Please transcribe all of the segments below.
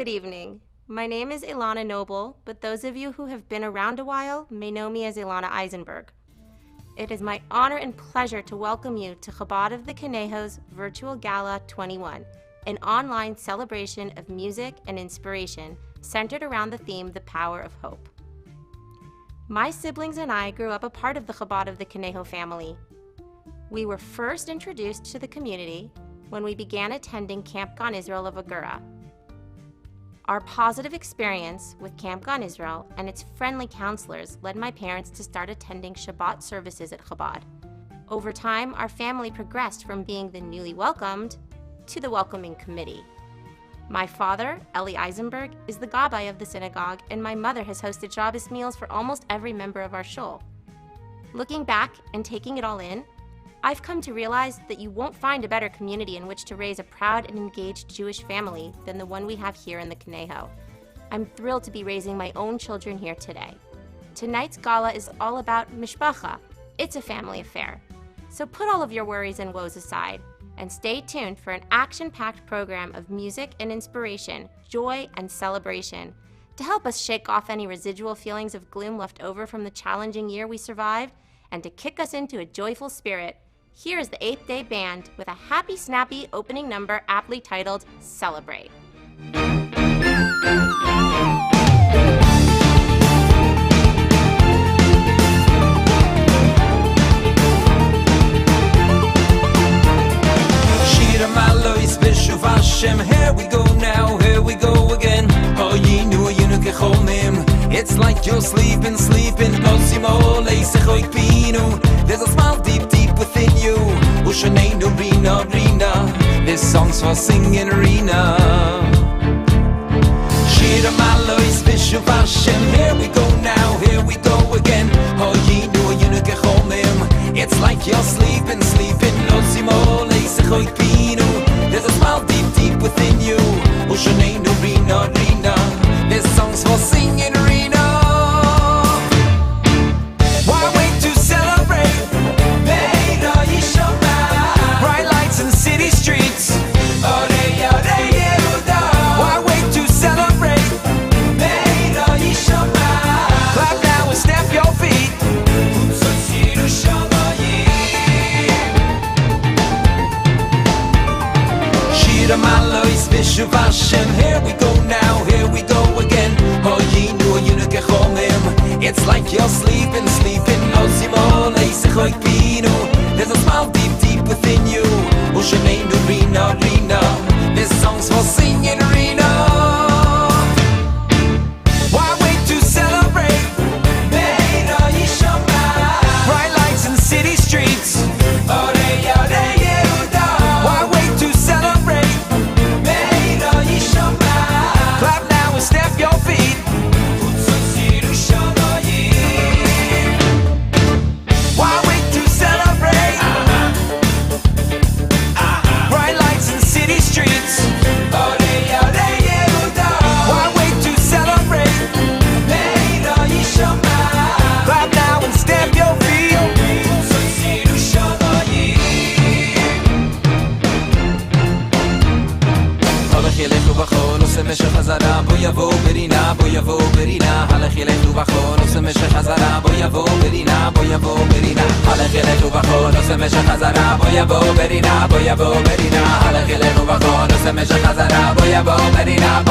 Good evening. My name is Ilana Noble, but those of you who have been around a while may know me as Ilana Eisenberg. It is my honor and pleasure to welcome you to Chabad of the Conejo's Virtual Gala 21, an online celebration of music and inspiration centered around the theme, The Power of Hope. My siblings and I grew up a part of the Chabad of the Conejo family. We were first introduced to the community when we began attending Camp Gan Israel of Agura. Our positive experience with Camp Gan Israel and its friendly counselors led my parents to start attending Shabbat services at Chabad. Over time, our family progressed from being the newly welcomed to the welcoming committee. My father, Eli Eisenberg, is the gabbai of the synagogue, and my mother has hosted Shabbos meals for almost every member of our shul. Looking back and taking it all in, I've come to realize that you won't find a better community in which to raise a proud and engaged Jewish family than the one we have here in the Conejo. I'm thrilled to be raising my own children here today. Tonight's gala is all about mishpacha. It's a family affair. So put all of your worries and woes aside and stay tuned for an action-packed program of music and inspiration, joy and celebration to help us shake off any residual feelings of gloom left over from the challenging year we survived and to kick us into a joyful spirit. Here is the 8th Day Band with a happy, snappy opening number aptly titled Celebrate. Shira Malois Bishuv Hashem, here we go now, here we go again. Oh, ye knew you know Kechomim. It's like you're sleeping. Osimo Leisechoik Pinu. There's a smile deep within you. Ushaneinu Rina. This song's for singing Rina. Shira Malois Bishuv Hashem, here we go now, here we go again. Oh, ye knew you know Kechomim. It's like you're sleeping. Osimo Leisechoik Pinu. There's a smile deep within you. Ushaneinu Rina. This song's for singing Rina. Why wait to celebrate? Beina Yishoma. Bright lights in city streets. Orei Yehuda. Why wait to celebrate? Beina Yishoma. Clap now and stamp your feet. Utzotziru Shamayim. Shira Malois Bishuv Hashem, here we go now, here we go again. Oh, ye knew you know Kechomim. It's like you're sleeping. Osimo Leisechoik Pinu. There's a smile deep within you. Ushaneinu Rina. This song's for singing Rina. Why wait to celebrate? Beina Yishoma. Bright lights in city streets. Orei Yehuda. Why wait to celebrate? Beina Yishoma. Clap now and stamp your feet. Utzotziru Shamayim. Why wait to celebrate? Bright lights in city streets. Orei Yehuda. Why wait to celebrate? Beina Yishoma. Clap now and stamp your feet. Utzotziru Shamayim. הלך ילך ובחון עושה משך חזרה בוא יבוא ברינה הלך ילך ובחון עושה משך חזרה בוא יבוא ברינה הלך ילך ובחון עושה משך חזרה בוא יבוא ברינה הלך ילך ובחון עושה משך חזרה בוא יבוא ברינה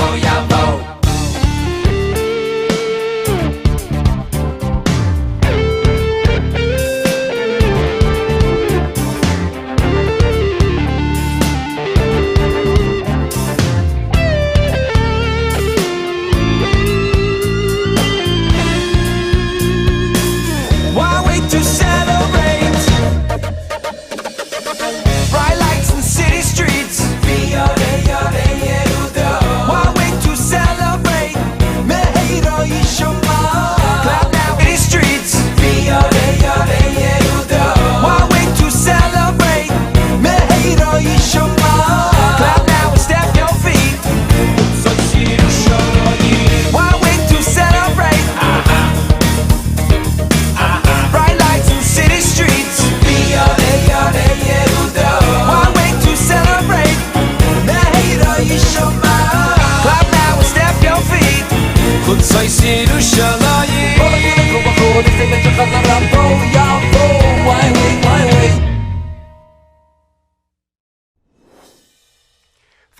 Why wait to celebrate? Bright lights in city streets. Why wait to celebrate?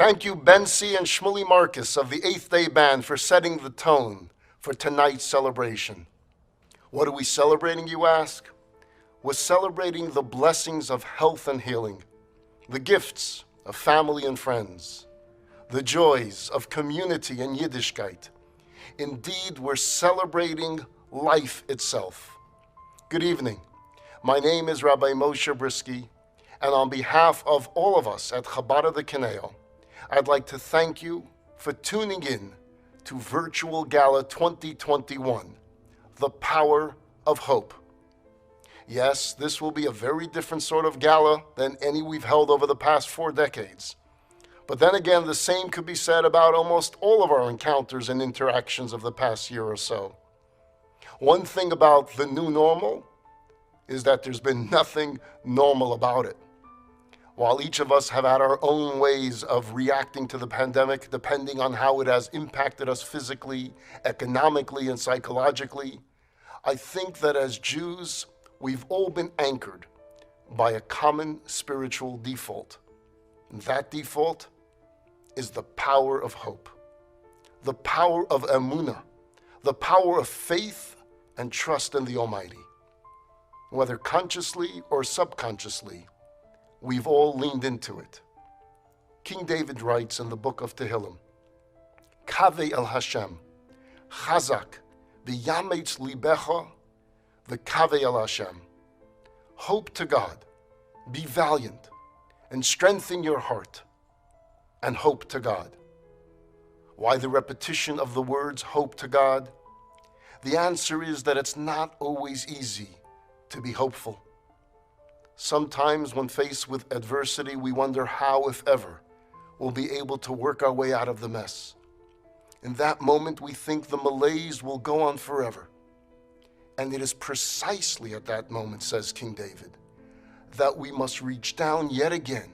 Thank you, Bensi and Shmuley Marcus of the Eighth Day Band, for setting the tone for tonight's celebration. What are we celebrating, you ask? We're celebrating the blessings of health and healing, the gifts of family and friends, the joys of community and Yiddishkeit. Indeed, we're celebrating life itself. Good evening. My name is Rabbi Moshe Brisky, and on behalf of all of us at Chabad of the Conejo, I'd like to thank you for tuning in to Virtual Gala 2021, The Power of Hope. Yes, this will be a very different sort of gala than any we've held over the past 4 decades. But then again, the same could be said about almost all of our encounters and interactions of the past year or so. One thing about the new normal is that there's been nothing normal about it. While each of us have had our own ways of reacting to the pandemic, depending on how it has impacted us physically, economically, and psychologically, I think that as Jews, we've all been anchored by a common spiritual default. And that default is the power of hope, the power of emunah, the power of faith and trust in the Almighty. Whether consciously or subconsciously, we've all leaned into it. King David writes in the book of Tehillim, Kaveh el Hashem, Chazak, v'yametz libecha, v'kaveh el Hashem. Hope to God, be valiant, and strengthen your heart, and hope to God. Why the repetition of the words hope to God? The answer is that it's not always easy to be hopeful. Sometimes when faced with adversity, we wonder how, if ever, we'll be able to work our way out of the mess. In that moment, we think the malaise will go on forever. And it is precisely at that moment, says King David, that we must reach down yet again,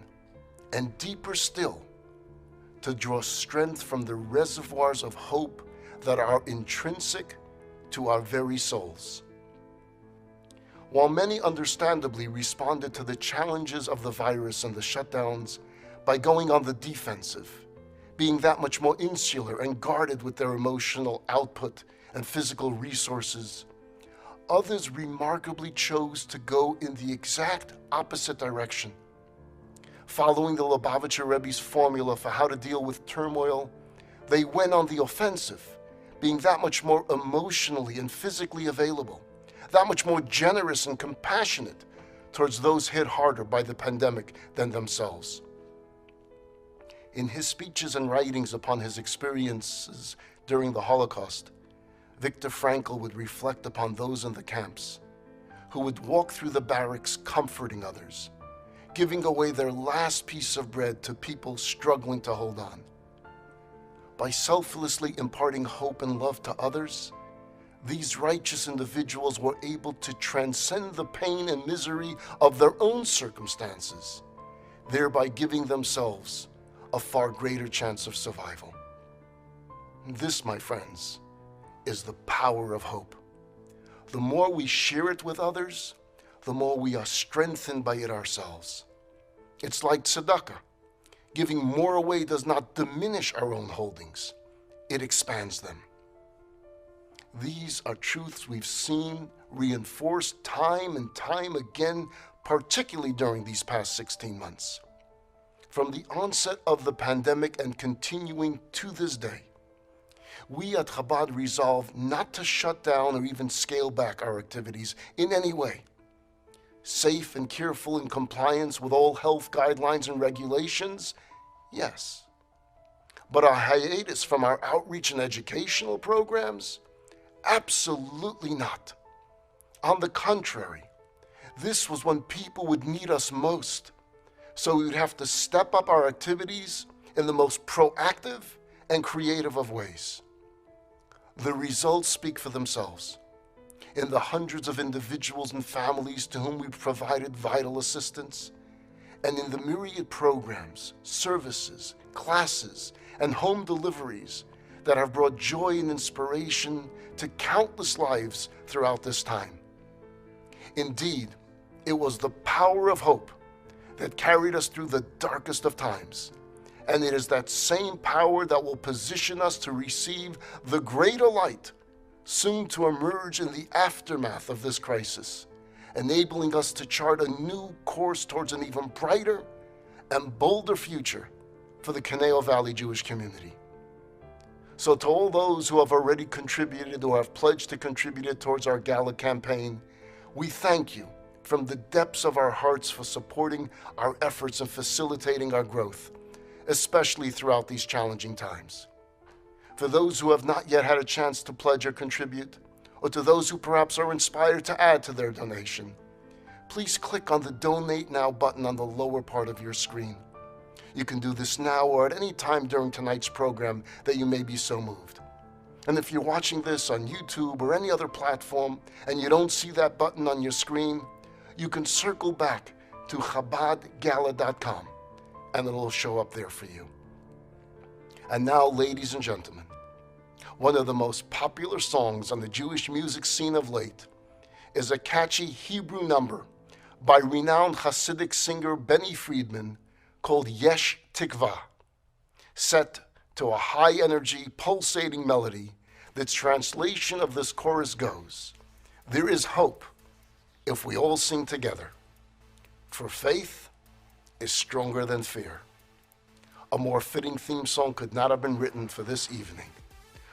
and deeper still, to draw strength from the reservoirs of hope that are intrinsic to our very souls. While many understandably responded to the challenges of the virus and the shutdowns by going on the defensive, being that much more insular and guarded with their emotional output and physical resources, others remarkably chose to go in the exact opposite direction. Following the Lubavitcher Rebbe's formula for how to deal with turmoil, they went on the offensive, being that much more emotionally and physically available, that much more generous and compassionate towards those hit harder by the pandemic than themselves. In his speeches and writings upon his experiences during the Holocaust, Viktor Frankl would reflect upon those in the camps who would walk through the barracks comforting others, giving away their last piece of bread to people struggling to hold on. By selflessly imparting hope and love to others, these righteous individuals were able to transcend the pain and misery of their own circumstances, thereby giving themselves a far greater chance of survival. This, my friends, is the power of hope. The more we share it with others, the more we are strengthened by it ourselves. It's like tzedakah. Giving more away does not diminish our own holdings, it expands them. These are truths we've seen reinforced time and time again, particularly during these past 16 months. From the onset of the pandemic and continuing to this day, we at Chabad resolve not to shut down or even scale back our activities in any way. Safe and careful in compliance with all health guidelines and regulations, yes. But a hiatus from our outreach and educational programs? Absolutely not. On the contrary, this was when people would need us most, so we would have to step up our activities in the most proactive and creative of ways. The results speak for themselves. In the hundreds of individuals and families to whom we provided vital assistance, and in the myriad programs, services, classes, and home deliveries that have brought joy and inspiration to countless lives throughout this time. Indeed, it was the power of hope that carried us through the darkest of times And it is that same power that will position us to receive the greater light soon to emerge in the aftermath of this crisis, enabling us to chart a new course towards an even brighter and bolder future for the Conejo Valley Jewish community. So to all those who have already contributed or have pledged to contribute towards our Gala campaign, we thank you from the depths of our hearts for supporting our efforts and facilitating our growth, especially throughout these challenging times. For those who have not yet had a chance to pledge or contribute, or to those who perhaps are inspired to add to their donation, please click on the Donate Now button on the lower part of your screen. You can do this now or at any time during tonight's program that you may be so moved. And if you're watching this on YouTube or any other platform and you don't see that button on your screen, you can circle back to ChabadGala.com and it'll show up there for you. And now, ladies and gentlemen, one of the most popular songs on the Jewish music scene of late is a catchy Hebrew number by renowned Hasidic singer Benny Friedman called Yesh Tikva, set to a high-energy, pulsating melody. That's translation of this chorus goes, "There is hope if we all sing together, for faith is stronger than fear." A more fitting theme song could not have been written for this evening.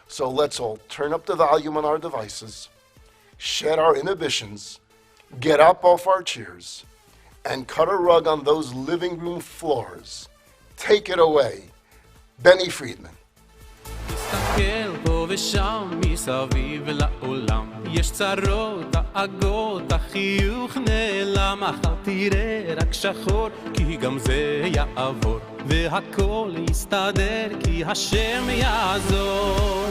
So let's all turn up the volume on our devices, shed our inhibitions, get up off our chairs, and cut a rug on those living room floors. Take it away, Benny Friedman. מסתכל פה ושם מסביב לעולם יש צרות, דאגות, החיוך נעלם אך אל תראה רק שחור כי גם זה יעבור והכל יסתדר כי השם יעזור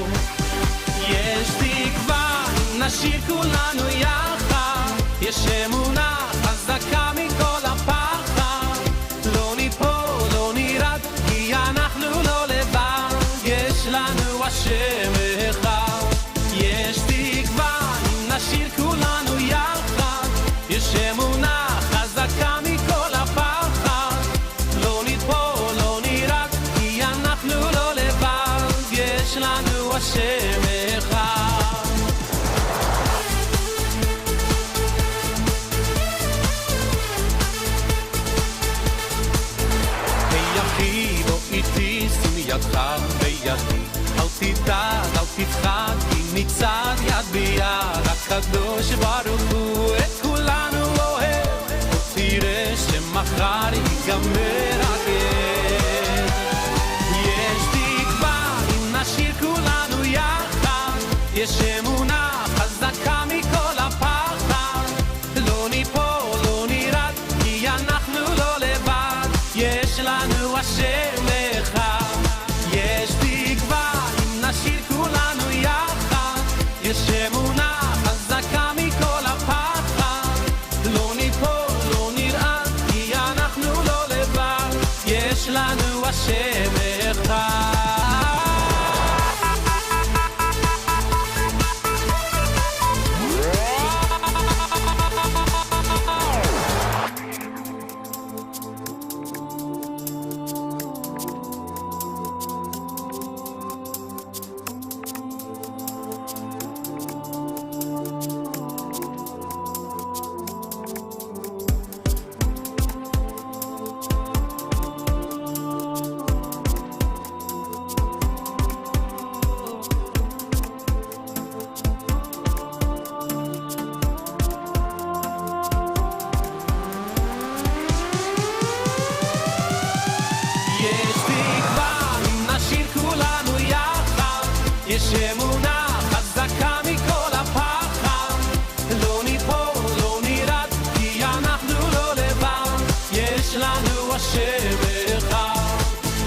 יש תקווה אם נשאיר כולנו יחד יש אמונה חזקה מכל הפחד לא ניפול, לא נרד כי אנחנו לא לבד יש לנו השם אחד יש תקווה אם נשאיר כולנו יחד יש אמונה חזקה מכל הפחד לא נטפול, לא נרד כי אנחנו לא לבד יש לנו השם אחד היחי בוא איתי שים ידך בידי אל תדאג, אל תפחד, כי מצד יד ביד הקדוש ברוך הוא את כולנו אוהב תראה שמחר ייגמר הגר יש תקווה אם נשאיר כולנו יחד יש אמונה חזקה מכל הפחד לא ניפול, לא נרד כי אנחנו לא לבד יש לנו השם אחד יש תקווה נשאיר כולנו יחד יש אמונה חזקה מכל הפחד לא ניפול, לא נרעד כי אנחנו לא לבד יש לנו השם אחד יש אמונה חזקה מכל הפחד לא ניפול, לא נרד כי אנחנו לא לבד יש לנו השם אחד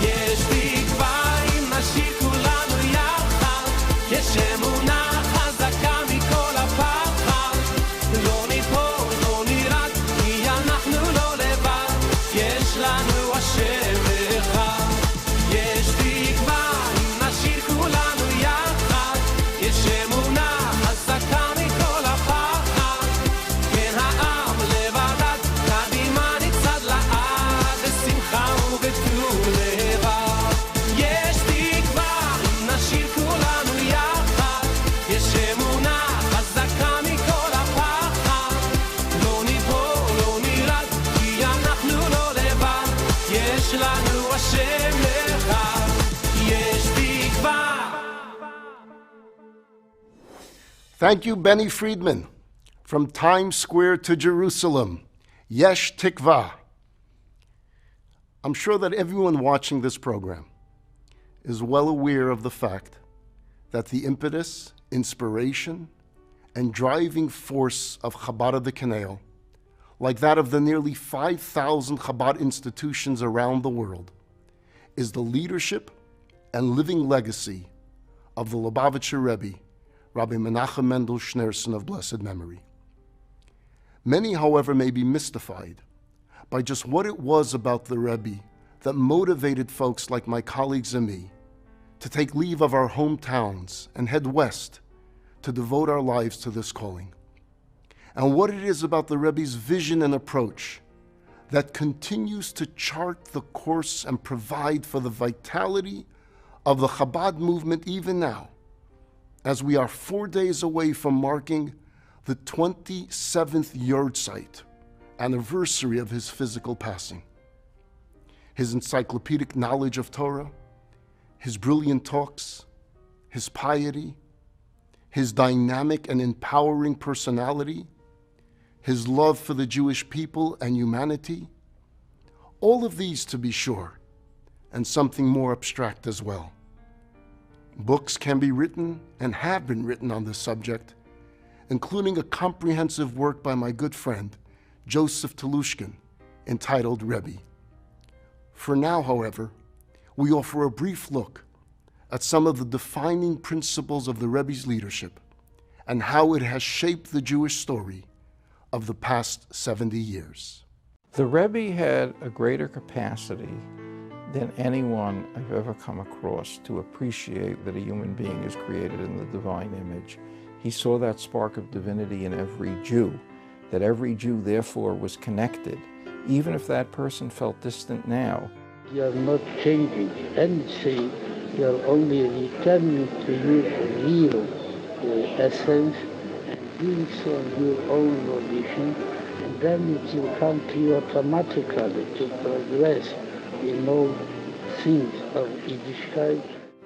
יש תקווה אם נשאיר כולנו יחד יש אמונה חזקה מכל הפחד לא ניפול, לא נרד כי אנחנו לא לבד יש לנו השם אחד יש תקווה אם נשאיר כולנו יש אמונה חזקה מכל הפחד כן העם לבדד קדימה נצעד לעד בשמחה Thank you, Benny Friedman. From Times Square to Jerusalem, Yesh Tikva. I'm sure that everyone watching this program is well aware of the fact that the impetus, inspiration, and driving force of Chabad of the Conejo, like that of the nearly 5,000 Chabad institutions around the world, is the leadership and living legacy of the Lubavitcher Rebbe, Rabbi Menachem Mendel Schneerson of blessed memory. Many, however, may be mystified by just what it was about the Rebbe that motivated folks like my colleagues and me to take leave of our hometowns and head west to devote our lives to this calling, and what it is about the Rebbe's vision and approach that continues to chart the course and provide for the vitality of the Chabad movement even now, as we are 4 days away from marking the 27th yahrzeit anniversary of his physical passing. His encyclopedic knowledge of Torah, his brilliant talks, his piety, his dynamic and empowering personality, his love for the Jewish people and humanity, all of these, to be sure, and something more abstract as well. Books can be written and have been written on this subject, including a comprehensive work by my good friend, Joseph Telushkin, entitled Rebbe. For now, however, we offer a brief look at some of the defining principles of the Rebbe's leadership and how it has shaped the Jewish story of the past 70 years. The Rebbe had a greater capacity than anyone I've ever come across to appreciate that a human being is created in the divine image. He saw that spark of divinity in every Jew, that every Jew therefore was connected, even if that person felt distant now. You're not changing anything, you're only returning to your real essence and doing so on your own volition, and then it will come to you automatically to progress in all things of Yiddishkeit.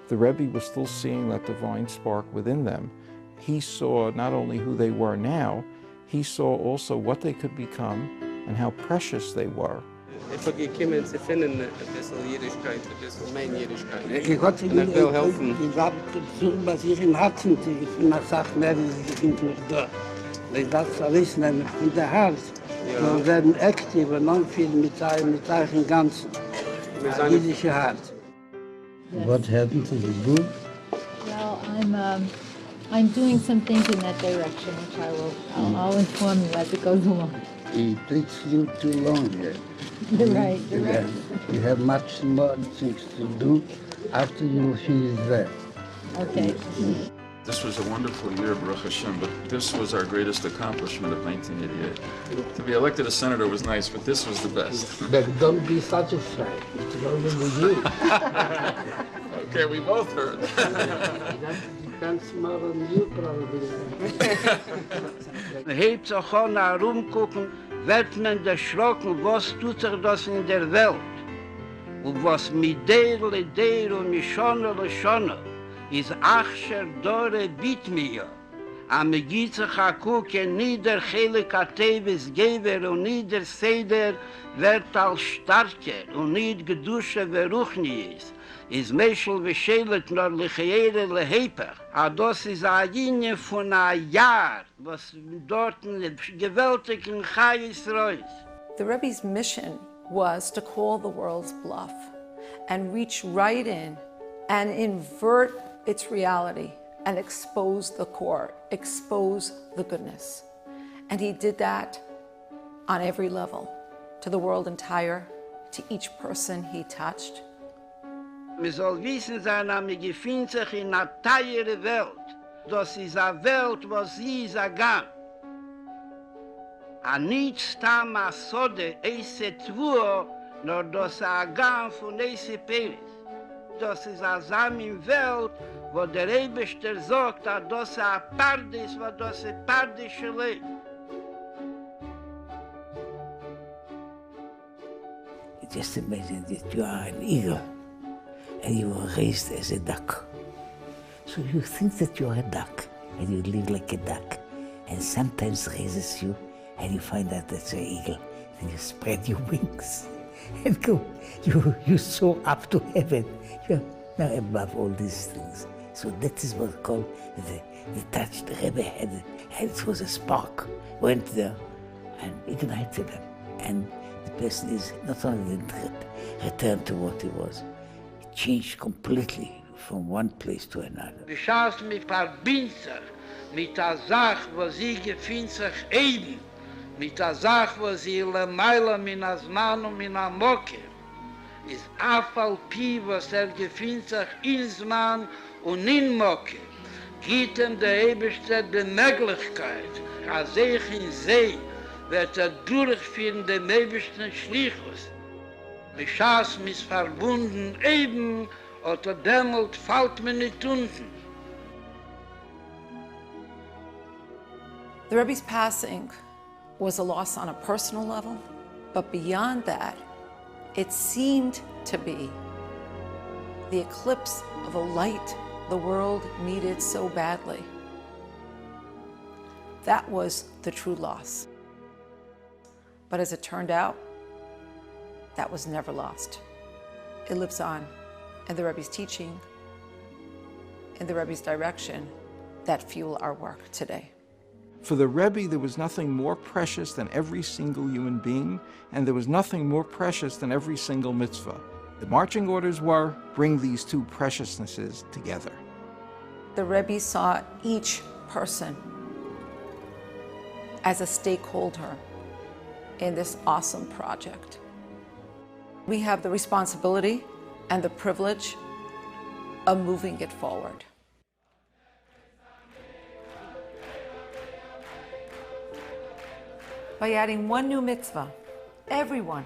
The Rebbe was still seeing that divine spark within them. He saw not only who they were now, he saw also what they could become and how precious they were. Ich habe gekommen zu finden, ein bisschen Jüdischkeit, ein bisschen mein Jüdischkeit. Und ich will helfen. Ich habe zu, was ich im Herzen tue, ich bin eine Sache mehr, die sind nicht da. Wenn das alles nehmen von der Herz, wir werden aktiv und non viel mit einem Ganzen. Jüdische Herz. What happened to the book? Well, I'm doing some things in that direction, which I'll inform you as it goes along. It takes you too long here. You're right. You have much more things to do after you finish that. Okay. This was a wonderful year, Baruch Hashem, but this was our greatest accomplishment of 1988. To be elected a senator was nice, but this was the best. But don't be satisfied. It's only with you. Okay, we both heard. Depends more on you, probably. Hebt sich an herumgucken, wird man erschrocken, was tut sich das in der Welt. Und was mit der und mit Schone, is achscher dore bit mir. Am geht sich a gucken, nieder chele Katevis Geber und nieder Seder wird als starker und nicht gedusche Veruchni is Meschel beschälet nor lechiere leheper. A das is a Linie von a Jahr, was dort gewaltigen Chayis Reus. The Rebbe's mission was to call the world's bluff and reach right in and invert its reality and expose the core, expose the goodness. And he did that on every level, to the world entire, to each person he touched. Wir soll wissen sein, dass wir gefühlt sich in einer teure Welt. Das ist eine Welt, wo sie ist Gan. A nicht stam a Sode, eise Tvur, nur das Gan von eise Peres. Das ist eine Samen-Welt, wo der Rebester sagt, dass das ein Paradies, wo das ein paradische Leben. Just imagine that you are an eagle and you were raised as a duck. So you think that you are a duck. and you live like a duck. And sometimes raises you, and you find out that's an eagle. And you spread your wings and go. You soar up to heaven. You're now above all these things. So that is what's called the touch the Rebbe had. And it was a spark. Went there and ignited them. And the person is not only didn't return to what he was, it changed completely from one place to another. Beschaß mich verbindet sich mit der Sache, wo sie gefühlt sich eben, mit der Sache, wo sie lemeile min Azman und min Amoke, ist afal pi, was gefühlt sich in Zman und in Moke, gibt ihm der Eberste die Möglichkeit, als ich in See, wird durchführen den Ebersten Schlichus. Beschaß mich verbunden eben, oder dämmelt fällt mir nicht unten. The Rebbe's passing was a loss on a personal level, but beyond that, it seemed to be the eclipse of a light the world needed so badly. That was the true loss. But as it turned out, that was never lost. It lives on in the Rebbe's teaching, in the Rebbe's direction, that fuel our work today. For the Rebbe, there was nothing more precious than every single human being, and there was nothing more precious than every single mitzvah. The marching orders were, bring these two preciousnesses together. The Rebbe saw each person as a stakeholder in this awesome project. We have the responsibility and the privilege of moving it forward. By adding one new mitzvah, everyone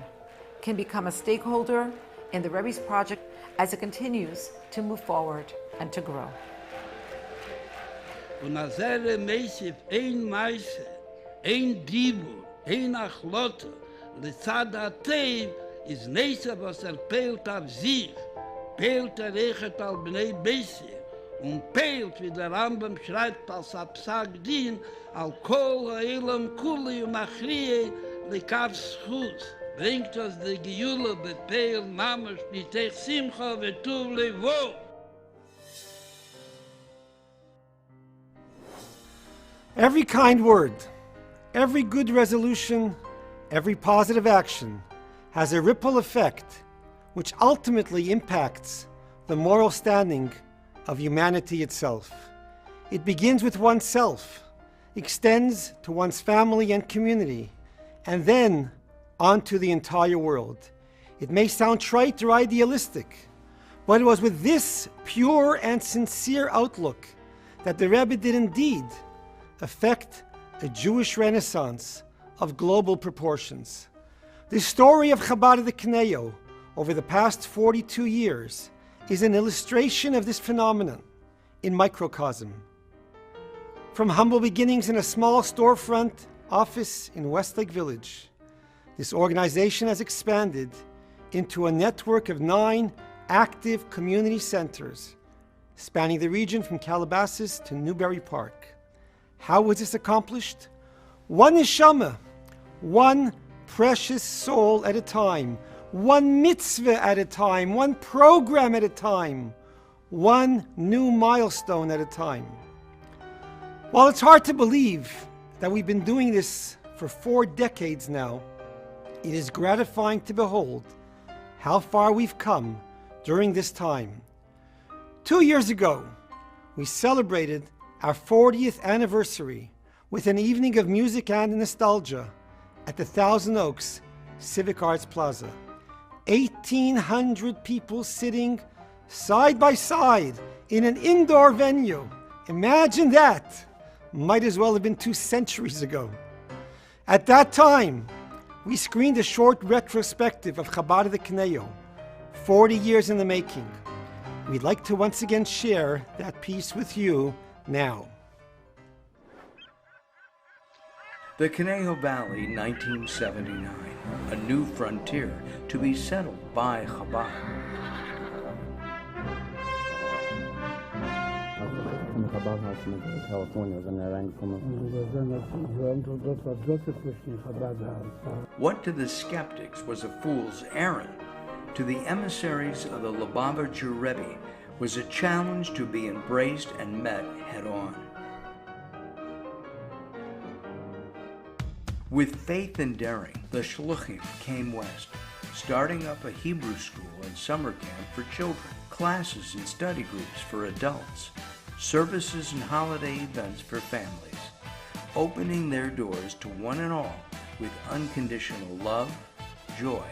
can become a stakeholder in the Rebbe's project as it continues to move forward and to grow. Und als Meisif ein Meise, ein Dibur, ein Achlotte, lezad Atev, ist Neise, was peilt auf sich, peilt rechet al Bnei Beisir, und peilt, wie der Rambam schreibt, als Psag Din, al Kol ha'elam Kuli und Achriye, lekav Schus, bringt uns die Gejule bepeil Mamash, nitech Simcha vetuv levo. Every kind word, every good resolution, every positive action has a ripple effect which ultimately impacts the moral standing of humanity itself. It begins with oneself, extends to one's family and community, and then onto the entire world. It may sound trite or idealistic, but it was with this pure and sincere outlook that the Rebbe did indeed affect a Jewish renaissance of global proportions. The story of Chabad of the Conejo over the past 42 years is an illustration of this phenomenon in microcosm. From humble beginnings in a small storefront office in Westlake Village, this organization has expanded into a network of 9 active community centers spanning the region from Calabasas to Newbury Park. How was this accomplished? One neshama, one precious soul at a time, one mitzvah at a time, one program at a time, one new milestone at a time. While it's hard to believe that we've been doing this for 4 decades now, it is gratifying to behold how far we've come during this time. 2 years ago, we celebrated our 40th anniversary with an evening of music and nostalgia at the Thousand Oaks Civic Arts Plaza. 1,800 people sitting side by side in an indoor venue. Imagine that. Might as well have been 2 centuries ago. At that time, we screened a short retrospective of Chabad of the Conejo, 40 years in the making. We'd like to once again share that piece with you now. The Conejo Valley, 1979, a new frontier to be settled by Chabad. Chabad had to go to California, then I rang from What to the skeptics was a fool's errand, to the emissaries of the Lubavitcher Rebbe was a challenge to be embraced and met head-on. With faith and daring, the Shluchim came west, starting up a Hebrew school and summer camp for children, classes and study groups for adults, services and holiday events for families, opening their doors to one and all with unconditional love, joy,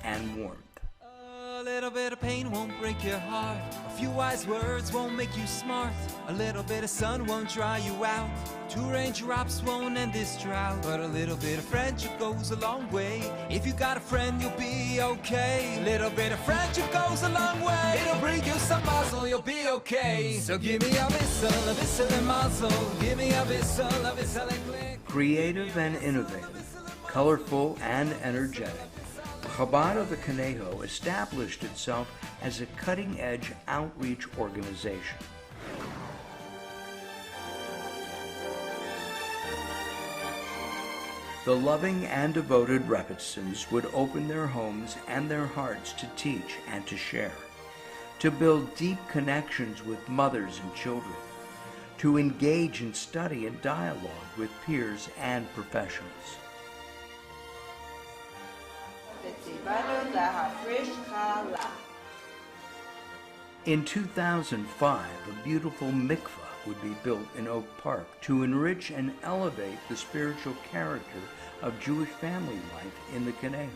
and warmth. A little bit of pain won't break your heart. A few wise words won't make you smart. A little bit of sun won't dry you out. 2 raindrops won't end this drought. But a little bit of friendship goes a long way. If you got a friend, you'll be okay. A little bit of friendship goes a long way. It'll bring you some muzzle, you'll be okay. So give me a whistle and muzzle. Give me a whistle and click. Creative and innovative, colorful and energetic, Chabad of the Conejo established itself as a cutting-edge outreach organization. The loving and devoted Rebbitzins would open their homes and their hearts to teach and to share, to build deep connections with mothers and children, to engage in study and dialogue with peers and professionals. In 2005, a beautiful mikveh would be built in Oak Park to enrich and elevate the spiritual character of Jewish family life in the Conejo.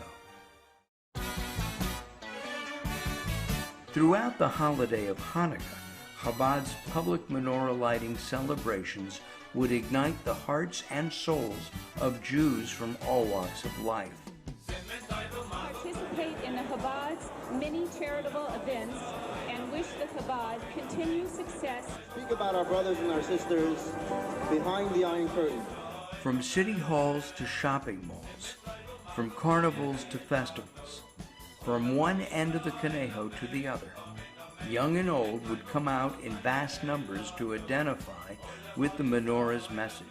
Throughout the holiday of Hanukkah, Chabad's public menorah lighting celebrations would ignite the hearts and souls of Jews from all walks of life. Participate in the Chabad's many charitable events and wish the Chabad continued success. Speak about our brothers and our sisters behind the Iron Curtain. From city halls to shopping malls, from carnivals to festivals, from one end of the Conejo to the other, young and old would come out in vast numbers to identify with the menorah's message.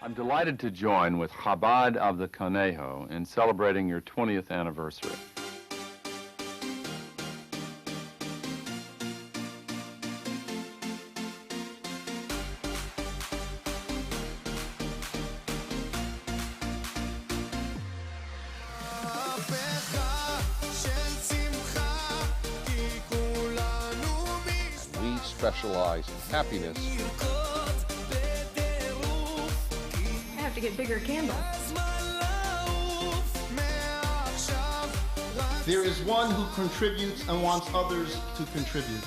I'm delighted to join with Chabad of the Conejo in celebrating your 20th anniversary. We specialize in happiness. I have to get bigger candles. There is one who contributes and wants others to contribute.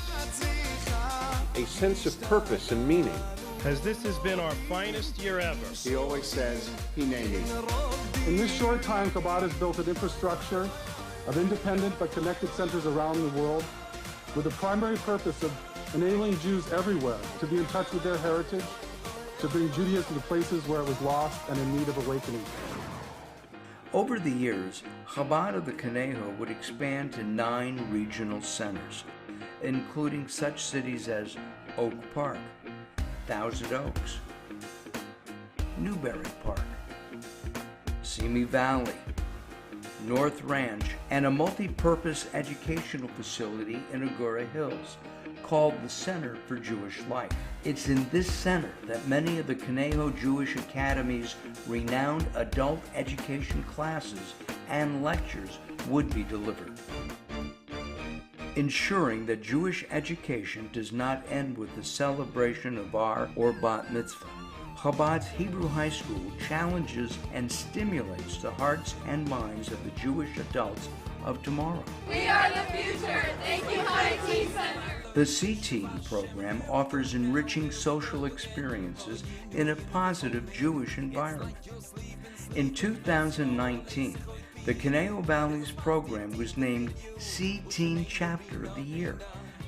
A sense of purpose and meaning. As this has been our finest year ever. He always says, he named me. In this short time, Chabad has built an infrastructure of independent but connected centers around the world with the primary purpose of enabling Jews everywhere to be in touch with their heritage, to bring Judaism to places where it was lost and in need of awakening. Over the years, Chabad of the Conejo would expand to 9 regional centers, including such cities as Oak Park, Thousand Oaks, Newberry Park, Simi Valley, North Ranch, and a multi-purpose educational facility in Agora Hills called the Center for Jewish Life. It's in this center that many of the Conejo Jewish Academy's renowned adult education classes and lectures would be delivered, ensuring that Jewish education does not end with the celebration of Bar or Bat Mitzvah. Chabad's Hebrew High School challenges and stimulates the hearts and minds of the Jewish adults of tomorrow. We are the future. Thank you, IT Center. The C-Team program offers enriching social experiences in a positive Jewish environment. In 2019, the Conejo Valley's program was named C-Team Chapter of the Year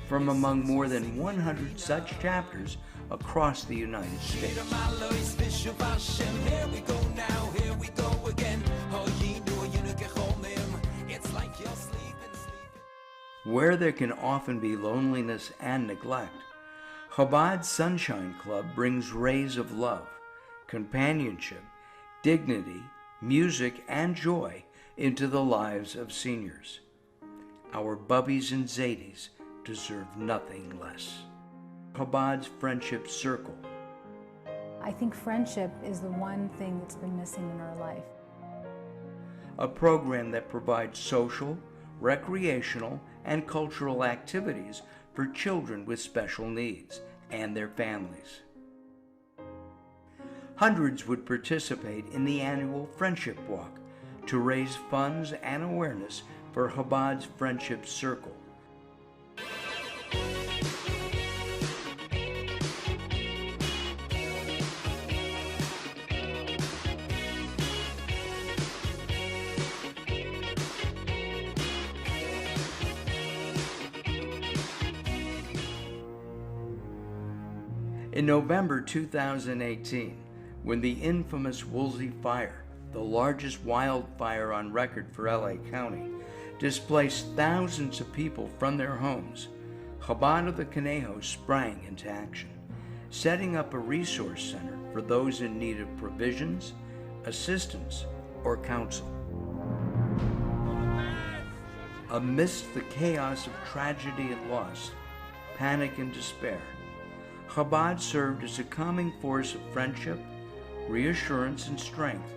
from among more than 100 such chapters across the United States. Where there can often be loneliness and neglect, Chabad Sunshine Club brings rays of love, companionship, dignity, music, and joy into the lives of seniors. Our bubbies and zadies deserve nothing less. Chabad's Friendship Circle. I think friendship is the one thing that's been missing in our life. A program that provides social, recreational, and cultural activities for children with special needs and their families. Hundreds would participate in the annual Friendship Walk to raise funds and awareness for Chabad's Friendship Circle. In November 2018, when the infamous Woolsey Fire, the largest wildfire on record for LA County, displaced thousands of people from their homes, Chabad of the Conejo sprang into action, setting up a resource center for those in need of provisions, assistance, or counsel. Amidst the chaos of tragedy and loss, panic and despair, Chabad served as a calming force of friendship, reassurance, and strength.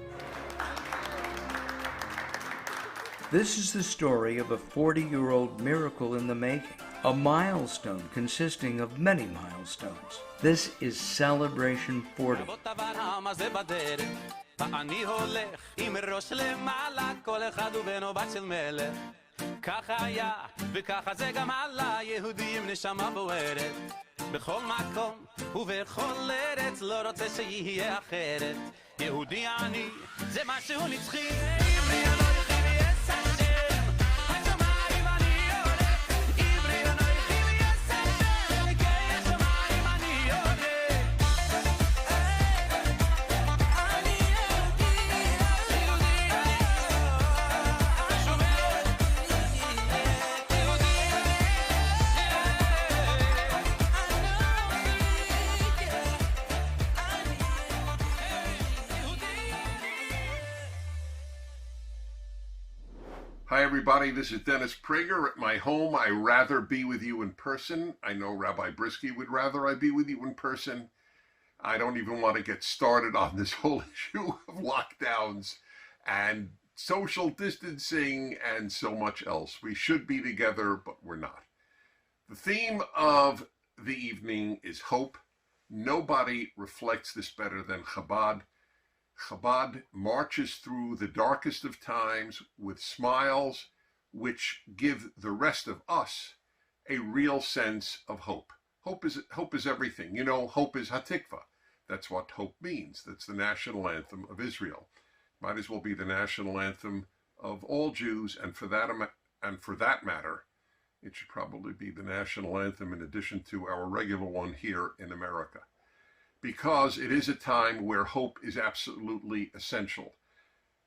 This is the story of a 40-year-old miracle in the making, a milestone consisting of many milestones. This is Celebration 40. ככה היה וככה זה גם עלה, יהודים נשמה בוערת בכל מקום ובכל ארץ, לא רוצה שיהיה אחרת. יהודי אני זה משהו נצחי, עברי אנוכי ויש השם, השמיים אני הולך, עברי אנוכי ויש השם, השמיים אני הולך. אני Hi everybody, this is Dennis Prager at my home. I rather be with you in person. I know Rabbi Brisky would rather I be with you in person. I don't even want to get started on this whole issue of lockdowns and social distancing and so much else. We should be together, but we're not. The theme of the evening is hope. Nobody reflects this better than Chabad. Chabad marches through the darkest of times with smiles which give the rest of us a real sense of hope. Hope is everything. You know, hope is Hatikva. That's what hope means. That's the national anthem of Israel. Might as well be the national anthem of all Jews, and for that matter, it should probably be the national anthem in addition to our regular one here in America. Because it is a time where hope is absolutely essential.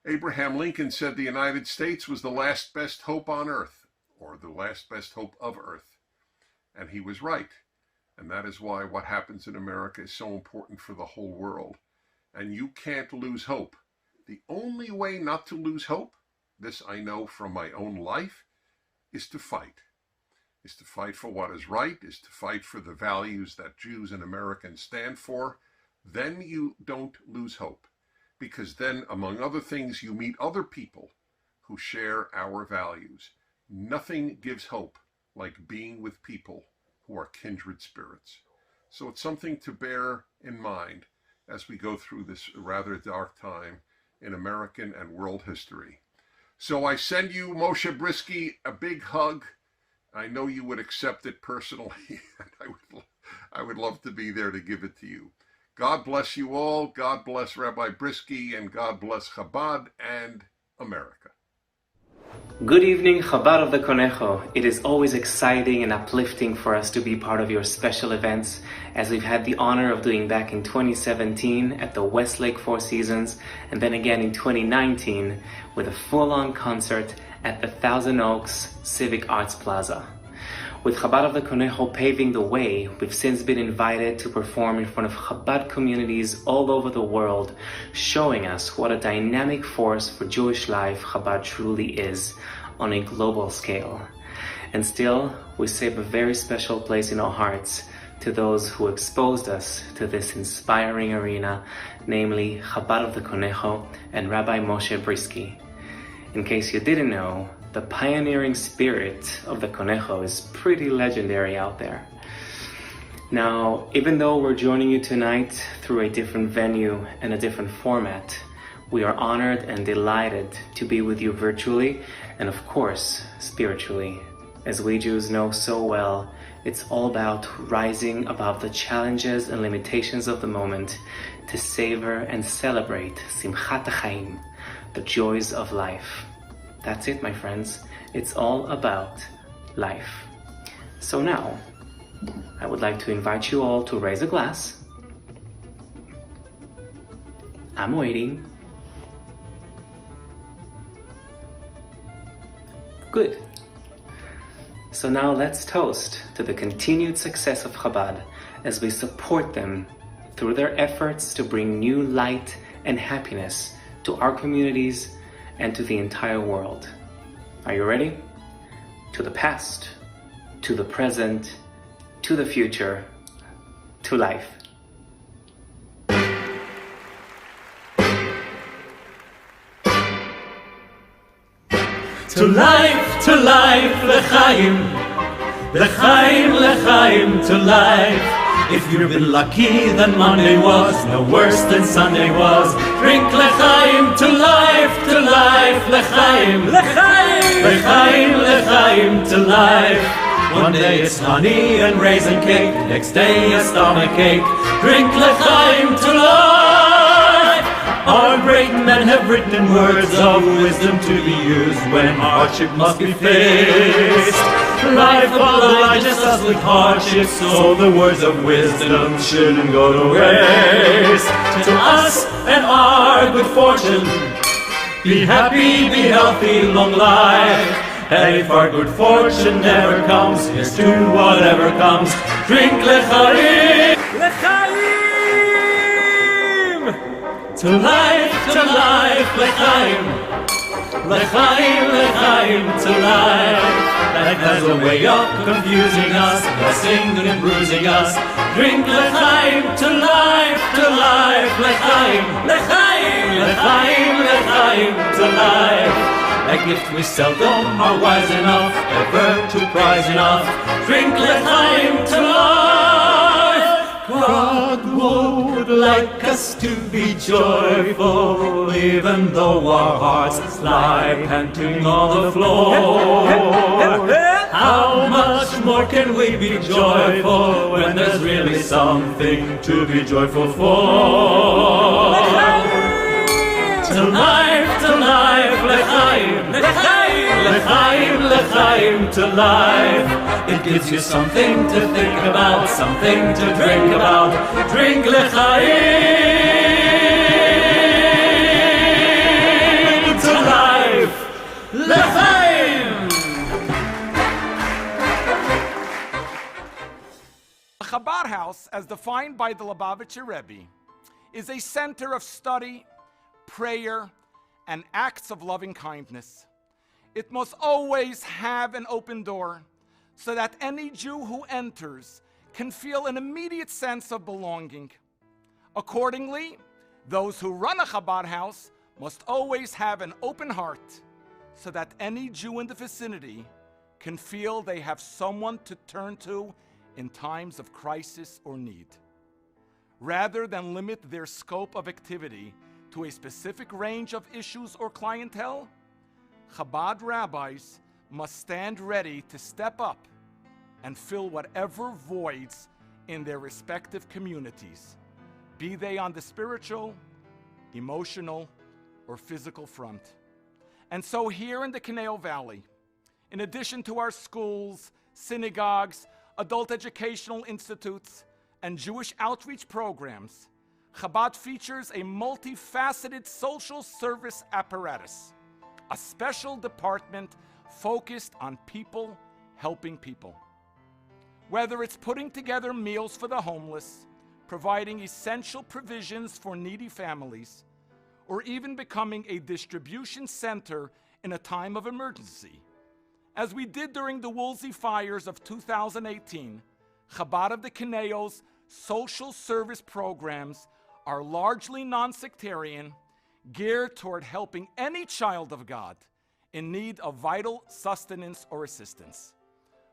Abraham Lincoln said the United States was the last best hope on earth, or the last best hope of earth. And he was right. And that is why what happens in America is so important for the whole world. And you can't lose hope. The only way not to lose hope, this I know from my own life, is to fight. Is to fight for what is right, is to fight for the values that Jews and Americans stand for. Then you don't lose hope, because then, among other things, you meet other people who share our values. Nothing gives hope like being with people who are kindred spirits. So it's something to bear in mind as we go through this rather dark time in American and world history. So I send you, Moshe Brisky, a big hug. I know you would accept it personally, and I would love to be there to give it to you. God bless you all. God bless Rabbi Brisky, and God bless Chabad and America. Good evening, Chabad of the Conejo. It is always exciting and uplifting for us to be part of your special events, as we've had the honor of doing back in 2017 at the Westlake Four Seasons, and then again in 2019 with a full-on concert at the Thousand Oaks Civic Arts Plaza. With Chabad of the Conejo paving the way, we've since been invited to perform in front of Chabad communities all over the world, showing us what a dynamic force for Jewish life Chabad truly is on a global scale. And still, we save a very special place in our hearts to those who exposed us to this inspiring arena, namely Chabad of the Conejo and Rabbi Moshe Brisky. In case you didn't know, the pioneering spirit of the Conejo is pretty legendary out there. Now, even though we're joining you tonight through a different venue and a different format, we are honored and delighted to be with you virtually and of course, spiritually. As we Jews know so well, it's all about rising above the challenges and limitations of the moment to savor and celebrate Simchat HaChaim, the joys of life. That's it, my friends. It's all about life. So now, I would like to invite you all to raise a glass. I'm waiting. Good. So now let's toast to the continued success of Chabad as we support them through their efforts to bring new light and happiness to our communities and to the entire world. Are you ready? To the past, to the present, to the future, to life. To life, l'chaim, l'chaim, l'chaim, to life. If you've been lucky, then Monday was no worse than Sunday was. Drink l'chaim, to life, l'chaim, l'chaim, l'chaim, l'chaim, to life. One day it's honey and raisin cake, next day a stomach ache. Drink l'chaim, to life. Our great men have written words of wisdom to be used when hardship must be faced. Life obliged us with hardships, so the words of wisdom shouldn't go to waste. To us and our good fortune, be happy, be healthy, long life. And if our good fortune never comes, here's to whatever comes. Drink l'chaim, l'chaim. To life, l'chaim, l'chaim, l'chaim, to life. Life has a way of confusing us, blessing and bruising us. Drink l'chaim, to life, l'chaim, l'chaim, l'chaim, l'chaim, to life. A gift we seldom are wise enough, ever to prize enough. Drink l'chaim, to life. God would like us to be joyful, even though our hearts lie panting on the floor. How much more can we be joyful when there's really something to be joyful for? To life, l'chaim, l'chaim, l'chaim, l'chaim, to life. It gives you something to think about, something to drink about. Drink l'chaim, to life, l'chaim. The Chabad House, as defined by the Lubavitcher Rebbe, is a center of study, prayer, and acts of loving kindness. It must always have an open door so that any Jew who enters can feel an immediate sense of belonging. Accordingly, those who run a Chabad house must always have an open heart so that any Jew in the vicinity can feel they have someone to turn to in times of crisis or need. Rather than limit their scope of activity to a specific range of issues or clientele, Chabad rabbis must stand ready to step up and fill whatever voids in their respective communities, be they on the spiritual, emotional, or physical front. And so here in the Conejo Valley, in addition to our schools, synagogues, adult educational institutes, and Jewish outreach programs, Chabad features a multifaceted social service apparatus, a special department focused on people helping people. Whether it's putting together meals for the homeless, providing essential provisions for needy families, or even becoming a distribution center in a time of emergency. As we did during the Woolsey fires of 2018, Chabad of the Conejo's social service programs are largely non-sectarian, geared toward helping any child of God in need of vital sustenance or assistance.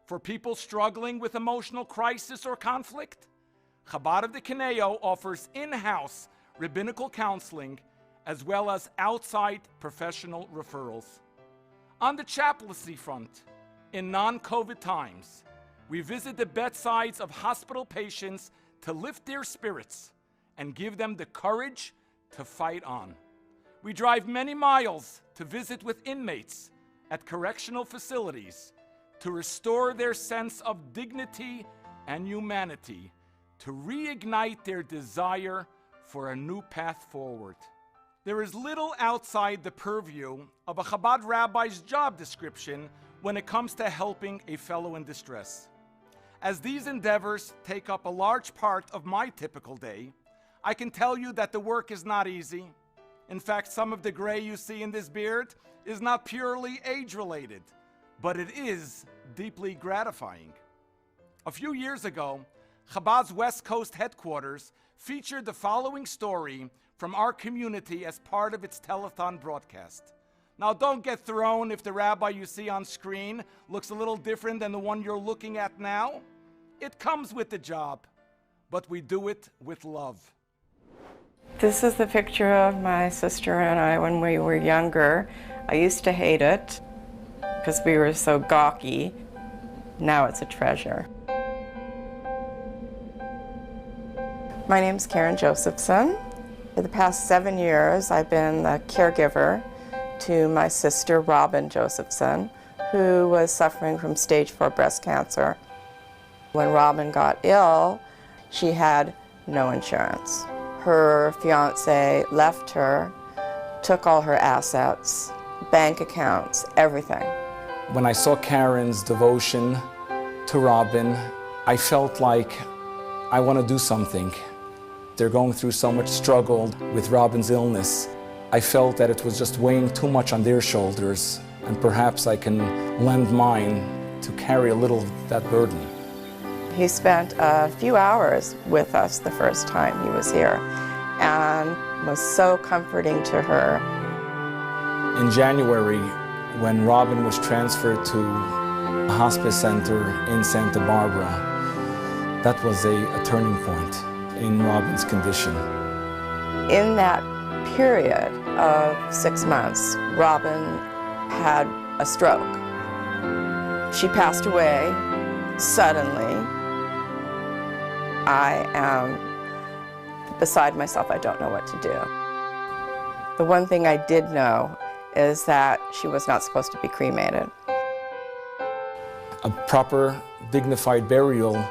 For people struggling with emotional crisis or conflict, Chabad of the Conejo offers in-house rabbinical counseling as well as outside professional referrals. On the chaplaincy front, in non-COVID times, we visit the bedsides of hospital patients to lift their spirits and give them the courage to fight on. We drive many miles to visit with inmates at correctional facilities to restore their sense of dignity and humanity, to reignite their desire for a new path forward. There is little outside the purview of a Chabad rabbi's job description when it comes to helping a fellow in distress. As these endeavors take up a large part of my typical day, I can tell you that the work is not easy. In fact, some of the gray you see in this beard is not purely age-related, but it is deeply gratifying. A few years ago, Chabad's West Coast headquarters featured the following story from our community as part of its telethon broadcast. Now, don't get thrown if the rabbi you see on screen looks a little different than the one you're looking at now. It comes with the job, but we do it with love. This is the picture of my sister and I when we were younger. I used to hate it because we were so gawky. Now it's a treasure. My name's Karen Josephson. For the past 7 years, I've been the caregiver to my sister, Robin Josephson, who was suffering from stage 4 breast cancer. When Robin got ill, she had no insurance. Her fiance left her, took all her assets, bank accounts, everything. When I saw Karen's devotion to Robin, I felt like I want to do something. They're going through so much struggle with Robin's illness. I felt that it was just weighing too much on their shoulders, and perhaps I can lend mine to carry a little of that burden. He spent a few hours with us the first time he was here and was so comforting to her. In January, when Robin was transferred to a hospice center in Santa Barbara, that was a turning point in Robin's condition. In that period of 6 months, Robin had a stroke. She passed away suddenly. I am beside myself. I don't know what to do. The one thing I did know is that she was not supposed to be cremated. A proper, dignified burial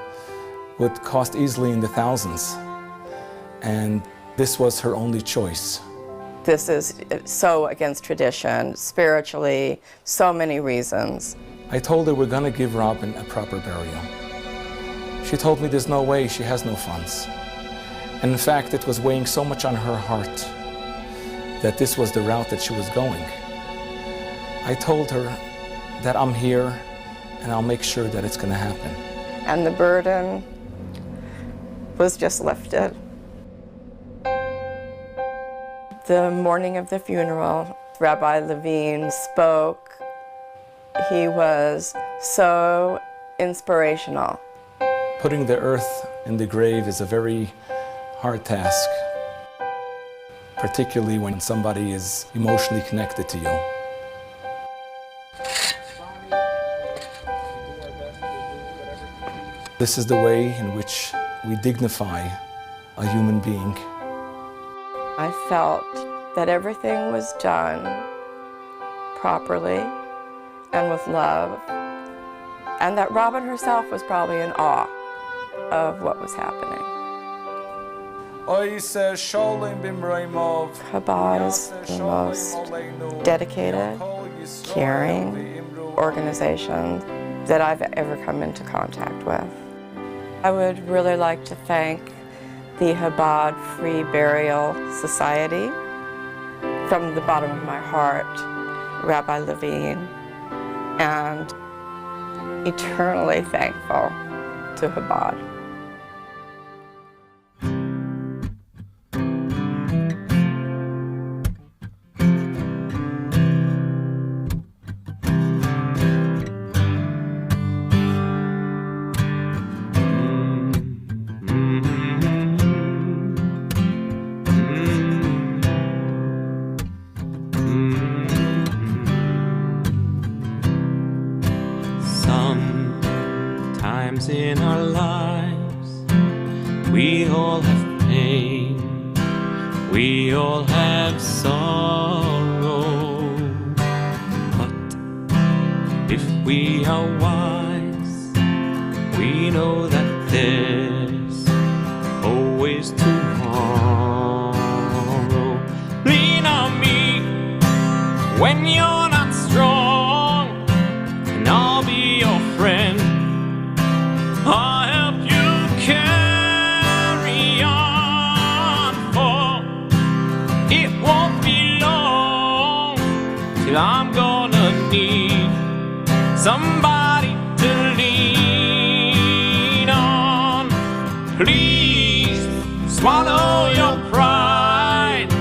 would cost easily in the thousands, and this was her only choice. This is so against tradition, spiritually, so many reasons. I told her we're going to give Robin a proper burial. She told me there's no way, she has no funds. And in fact, it was weighing so much on her heart that this was the route that she was going. I told her that I'm here and I'll make sure that it's going to happen. And the burden was just lifted. The morning of the funeral, Rabbi Levine spoke. He was so inspirational. Putting the earth in the grave is a very hard task, particularly when somebody is emotionally connected to you. This is the way in which we dignify a human being. I felt that everything was done properly and with love, and that Robin herself was probably in awe of what was happening. Chabad is the most dedicated, caring organization that I've ever come into contact with. I would really like to thank the Chabad Free Burial Society. From the bottom of my heart, Rabbi Levine, and eternally thankful to Chabad. Sometimes in our lives, we all have pain, we all have sorrow. But if we are wise, we know that there's always tomorrow. Lean on me when you're not strong, and I'll be your friend. I'll help you carry on, for it won't be long till I'm gonna need somebody to lean on. Please swallow your pride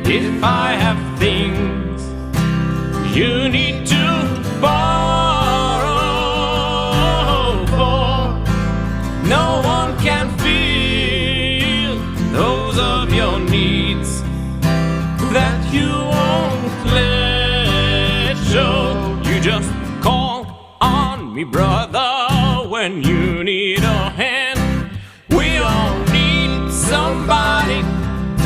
if I have things you need to borrow, for no one can feel those of your needs that you won't let show. You just call on me, brother, when you need a hand. We all need somebody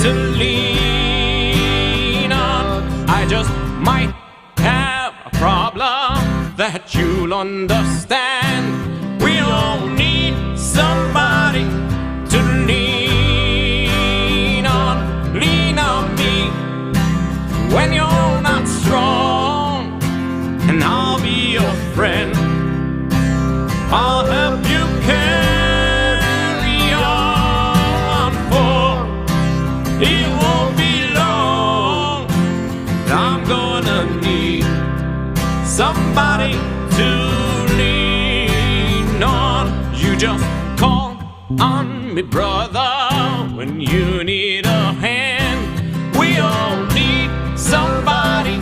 to lean on. I just might have a problem that you'll understand. We all need somebody to lean on. Lean on me when you're not strong, and I'll be your friend. I'll help you carry on, for it won't be long. I'm gonna need somebody to lean on. You just call on me, brother, when you need a hand. We all need somebody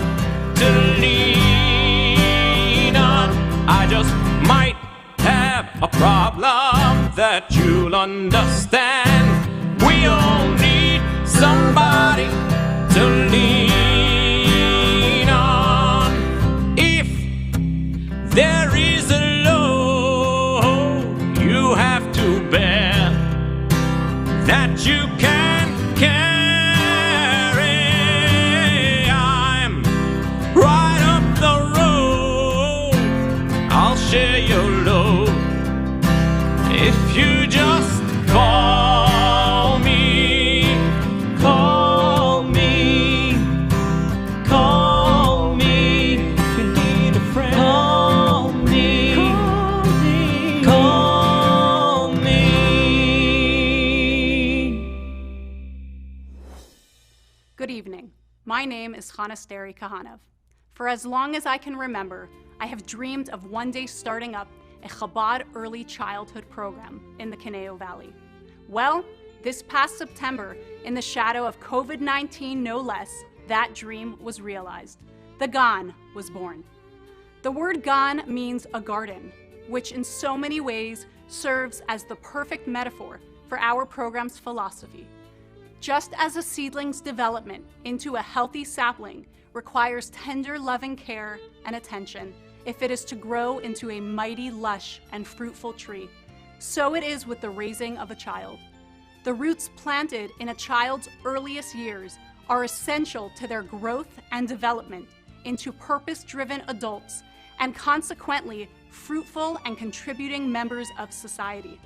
to lean on. I just might have a problem that you'll understand. We all need somebody to lean on. If there is a load you have to bear that you can carry, I'm right up the road. I'll share your load if you just call me, call me, call me. If you need a friend, call me, call me. Good evening. My name is Chana Steri Kahanev. For as long as I can remember, I have dreamed of one day starting up a Chabad early childhood program in the Conejo Valley. Well, this past September, in the shadow of COVID-19 no less, that dream was realized. The Gan was born. The word Gan means a garden, which in so many ways serves as the perfect metaphor for our program's philosophy. Just as a seedling's development into a healthy sapling requires tender, loving care and attention if it is to grow into a mighty, lush, and fruitful tree, so it is with the raising of a child. The roots planted in a child's earliest years are essential to their growth and development into purpose-driven adults and consequently fruitful and contributing members of society.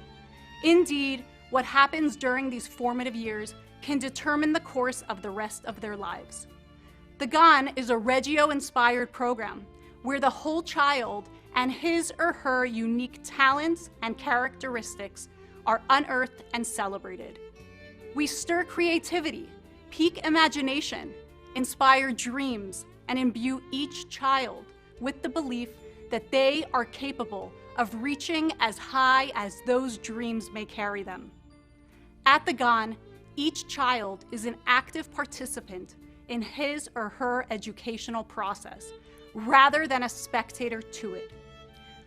Indeed, what happens during these formative years can determine the course of the rest of their lives. The Gan is a Reggio-inspired program where the whole child and his or her unique talents and characteristics are unearthed and celebrated. We stir creativity, pique imagination, inspire dreams, and imbue each child with the belief that they are capable of reaching as high as those dreams may carry them. At the Gan, each child is an active participant in his or her educational process, rather than a spectator to it.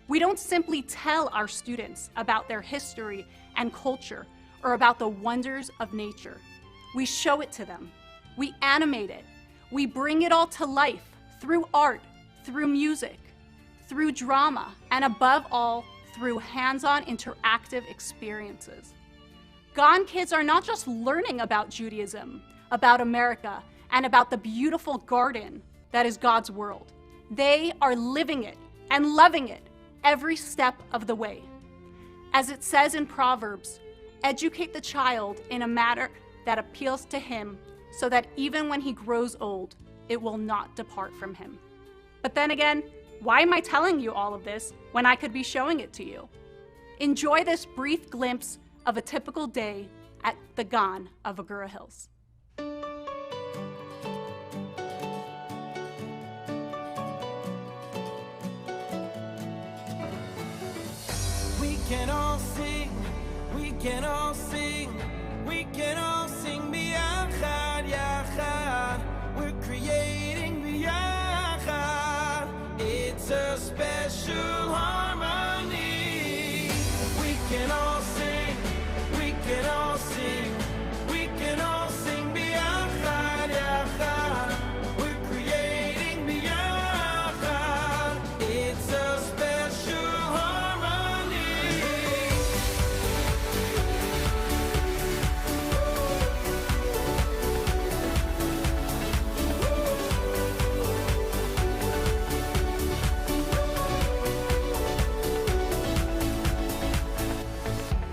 We don't simply tell our students about their history and culture or about the wonders of nature. We show it to them. We animate it. We bring it all to life through art, through music, through drama, and above all, through hands-on interactive experiences. Gan kids are not just learning about Judaism, about America, and about the beautiful garden that is God's world. They are living it and loving it every step of the way. As it says in Proverbs, educate the child in a manner that appeals to him so that even when he grows old, it will not depart from him. But then again, why am I telling you all of this when I could be showing it to you? Enjoy this brief glimpse of a typical day at the Gan of Agoura Hills. We can all sing, we can all sing, we can all sing biyachad, yachad. We're creating biyachad. It's a special harmony. We can all sing, we can all sing, we can all sing biyachad, yachad. We're creating biyachad. It's a special harmony.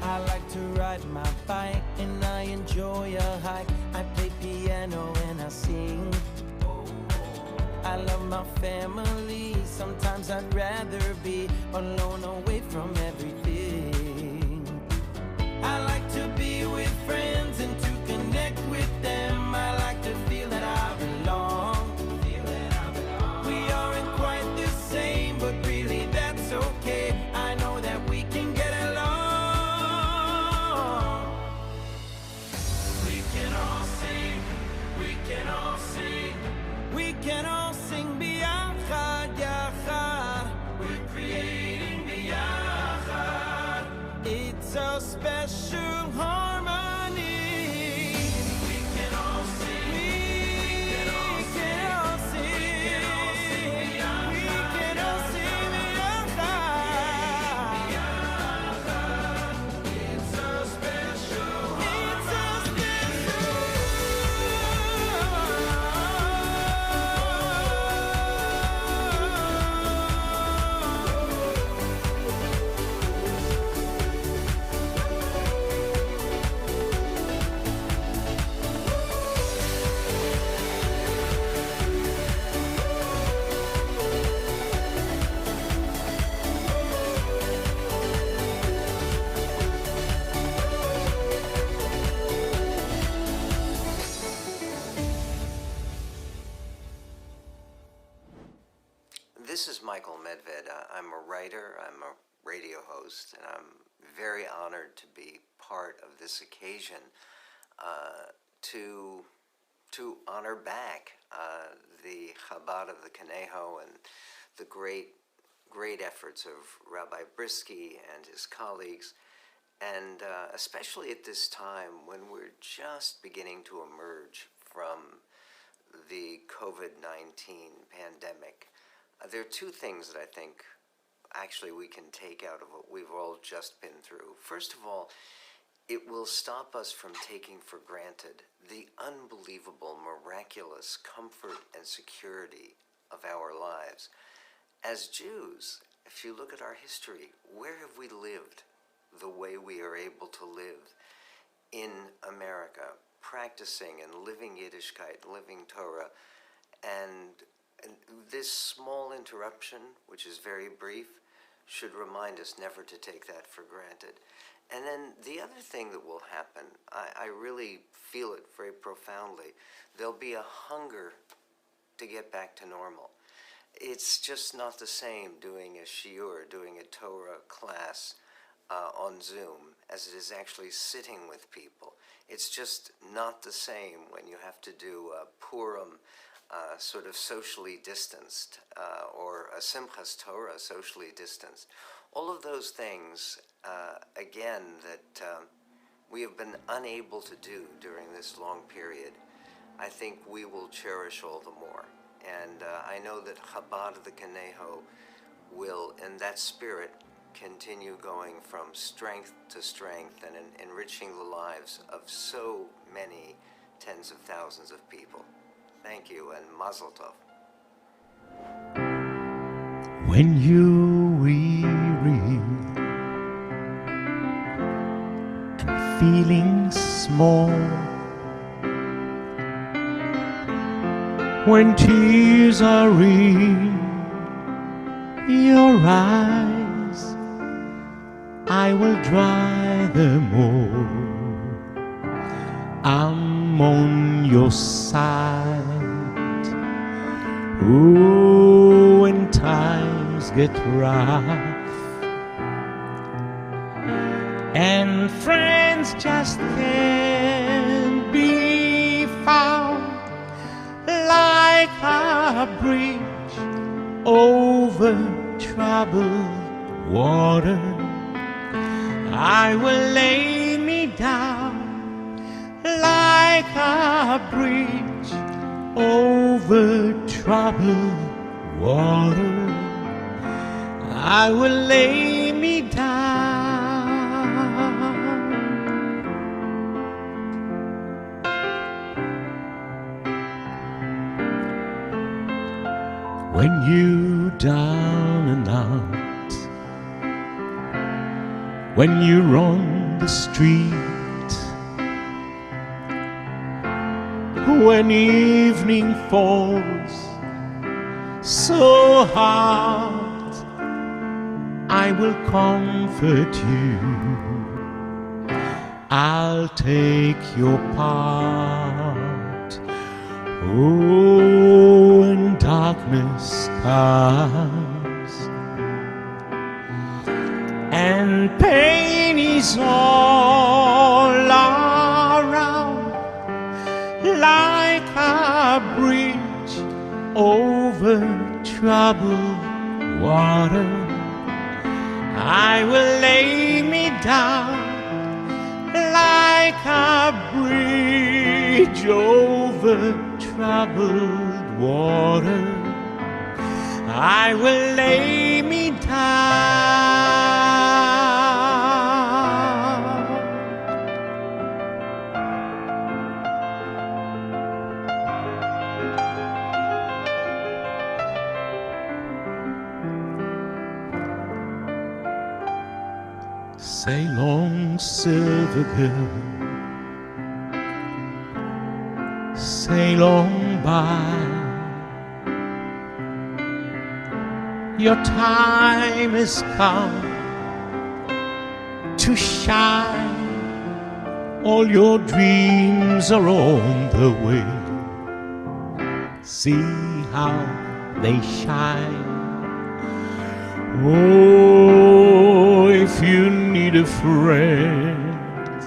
I like to ride my bike and I enjoy a hike. I play piano and I sing. I love my family. Sometimes I'd rather be alone, away from everything. I like to be with friends and to connect with them. I like to feel that I belong. We aren't quite the same, but really that's okay. I know that we can get along. We can all sing, we can all sing, we can all sing biyachad, yachad. We're creating biyachad. It's a special harmony. We can all sing, we can all sing, we can all sing biyachad. We can all sing biyachad. It's a special harmony. This is Michael Medved. I'm a writer, I'm a radio host, and I'm very honored to be part of this occasion to honor back the Chabad of the Conejo and the great efforts of Rabbi Brisky and his colleagues, and especially at this time when we're just beginning to emerge from the COVID-19 pandemic. There are two things that I think actually we can take out of what we've all just been through. First of all, it will stop us from taking for granted the unbelievable, miraculous comfort and security of our lives. As Jews, if you look at our history, where have we lived the way we are able to live in America, practicing and living Yiddishkeit, living Torah, and this small interruption, which is very brief, should remind us never to take that for granted. And then the other thing that will happen, I really feel it very profoundly, there'll be a hunger to get back to normal. It's just not the same doing a shiur, doing a Torah class on Zoom, as it is actually sitting with people. It's just not the same when you have to do a Purim sort of socially distanced, or a Simchas Torah socially distanced. All of those things, again, that we have been unable to do during this long period, I think we will cherish all the more. And I know that Chabad of the Conejo will, in that spirit, continue going from strength to strength and enriching the lives of so many tens of thousands of people. Thank you, and Mazel Tov. When you weary and feeling small, when tears are in your eyes, I will dry them all. I'm on your side. Oh, when times get rough and friends just can't be found, like a bridge over troubled water, I will lay me down like a bridge over troubled water. I will lay me down. When you down and out, when you're on the street, when evening falls so hard, I will comfort you. I'll take your part. Oh, when darkness comes and pain is all around, like a bridge over troubled water, I will lay me down like a bridge over troubled water. I will lay me down. Sail on, silver girl, sail on by. Your time has come to shine. All your dreams are on the way. See how they shine. Oh, if you need a friend,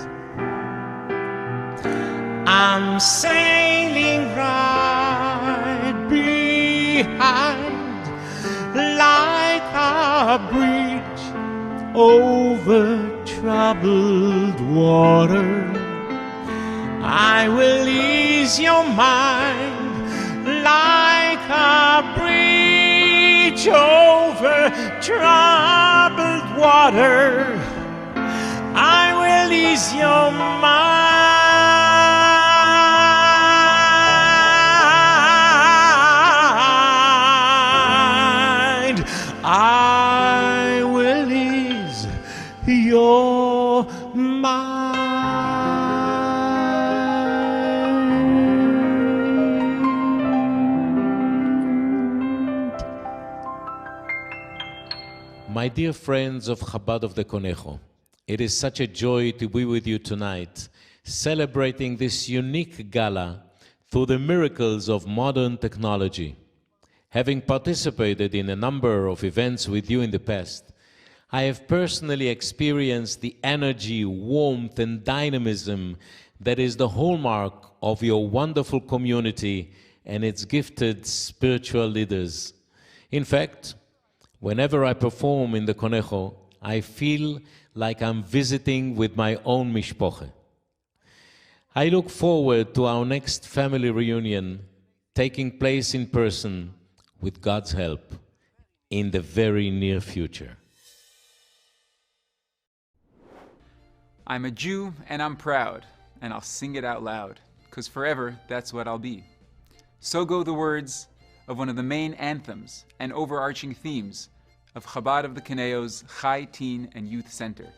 I'm sailing right behind, like a bridge over troubled water. I will ease your mind like a bridge over troubled water. I will ease your mind. I will ease your mind. My dear friends of Chabad of the Conejo, It is such a joy to be with you tonight, celebrating this unique gala through the miracles of modern technology. Having participated in a number of events with you in the past, I have personally experienced the energy, warmth, and dynamism that is the hallmark of your wonderful community and its gifted spiritual leaders. In fact, whenever I perform in the Conejo, I feel like I'm visiting with my own mishpoche. I look forward to our next family reunion taking place in person, with God's help, in the very near future. I'm a Jew and I'm proud, and I'll sing it out loud, 'cause forever that's what I'll be. So go the words of one of the main anthems and overarching themes of Chabad of the Conejo's Chai Teen and Youth Center.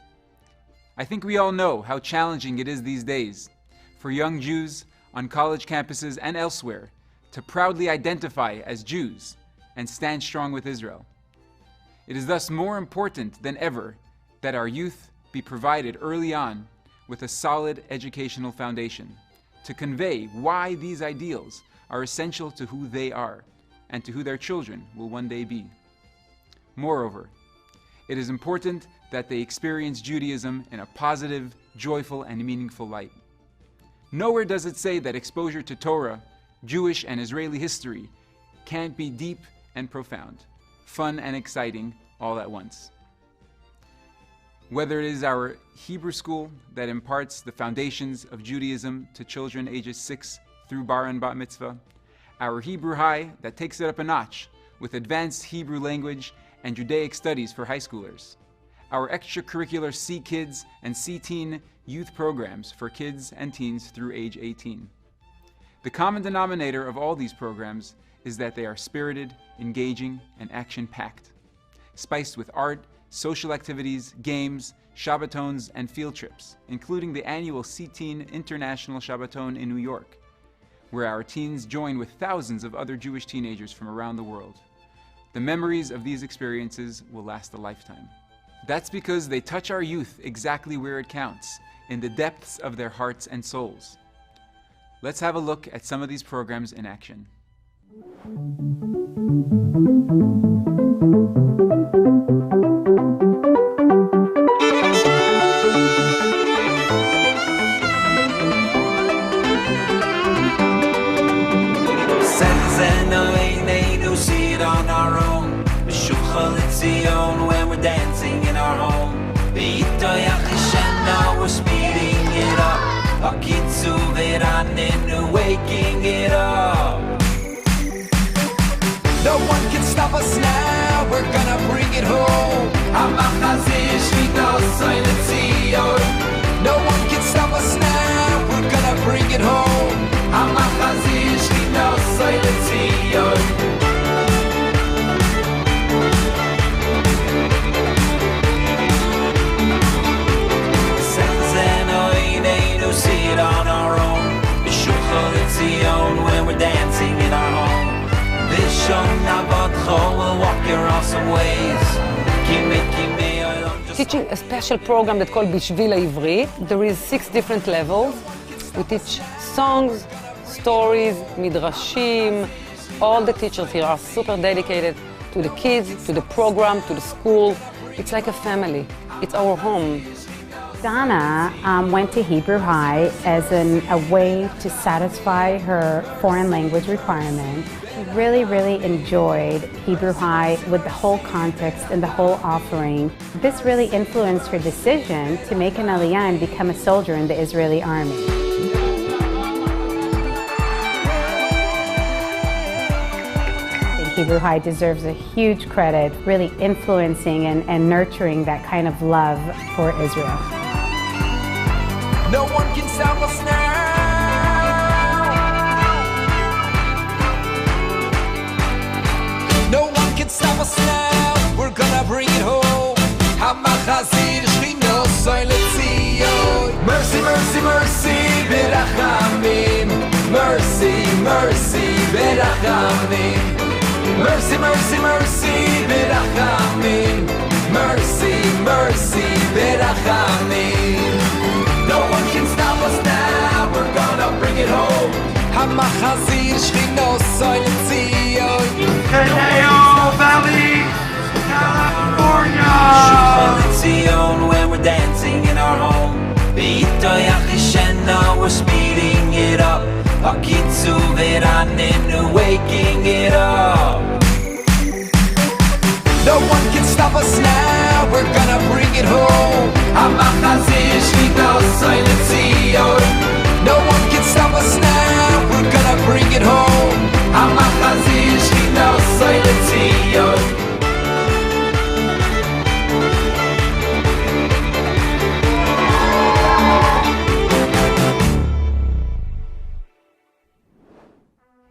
I think we all know how challenging it is these days for young Jews on college campuses and elsewhere to proudly identify as Jews and stand strong with Israel. It is thus more important than ever that our youth be provided early on with a solid educational foundation to convey why these ideals are essential to who they are and to who their children will one day be. Moreover, it is important that they experience Judaism in a positive, joyful, and meaningful light. Nowhere does it say that exposure to Torah, Jewish and Israeli history can't be deep and profound, fun and exciting all at once. Whether it is our Hebrew school that imparts the foundations of Judaism to children ages 6 through bar and bat mitzvah, our Hebrew High that takes it up a notch with advanced Hebrew language and Judaic studies for high schoolers, our extracurricular C-Kids and C-Teen youth programs for kids and teens through age 18. The common denominator of all these programs is that they are spirited, engaging, and action-packed, spiced with art, social activities, games, Shabbatons, and field trips, including the annual C-Teen International Shabbaton in New York, where our teens join with thousands of other Jewish teenagers from around the world. The memories of these experiences will last a lifetime. That's because they touch our youth exactly where it counts, in the depths of their hearts and souls. Let's have a look at some of these programs in action. On our own, when we're dancing in our home, we're speeding it up, waking it up. No one can stop us now, we're gonna bring it home. No one can stop us now, we're gonna bring it home. On our own, when we're dancing in our home, we'll walk your awesome ways. Teaching a special program that's called Bishvil Ha'ivrit. There is 6 different levels. We teach songs, stories, midrashim. All the teachers here are super dedicated to the kids, to the program, to the school. It's like a family. It's our home. Donna went to Hebrew High as a way to satisfy her foreign language requirement. She really enjoyed Hebrew High with the whole context and the whole offering. This really influenced her decision to make an aliyah and become a soldier in the Israeli army. Hebrew High deserves a huge credit, really influencing and nurturing that kind of love for Israel. No one can stop us now. No one can stop us now. We're gonna bring it home. Mercy, mercy, mercy, berachamim. Mercy, mercy, berachamim. Mercy, mercy, mercy, berachamim. Mercy, mercy, berachamim. No one can stop us now, we're gonna bring it home. Hamachazir shchino soil Zion. Conejo Valley, California. Shulchan Zion, when we're dancing in our home. B'itoyach Yishena, we're speeding it up. Hakitzu v'ranenu, waking it up. No one can stop us now, we're gonna bring it home. Hamachazir shchino soil Zion. No one can stop us now, we're gonna bring it home. Hamachazir shchino soil Zion.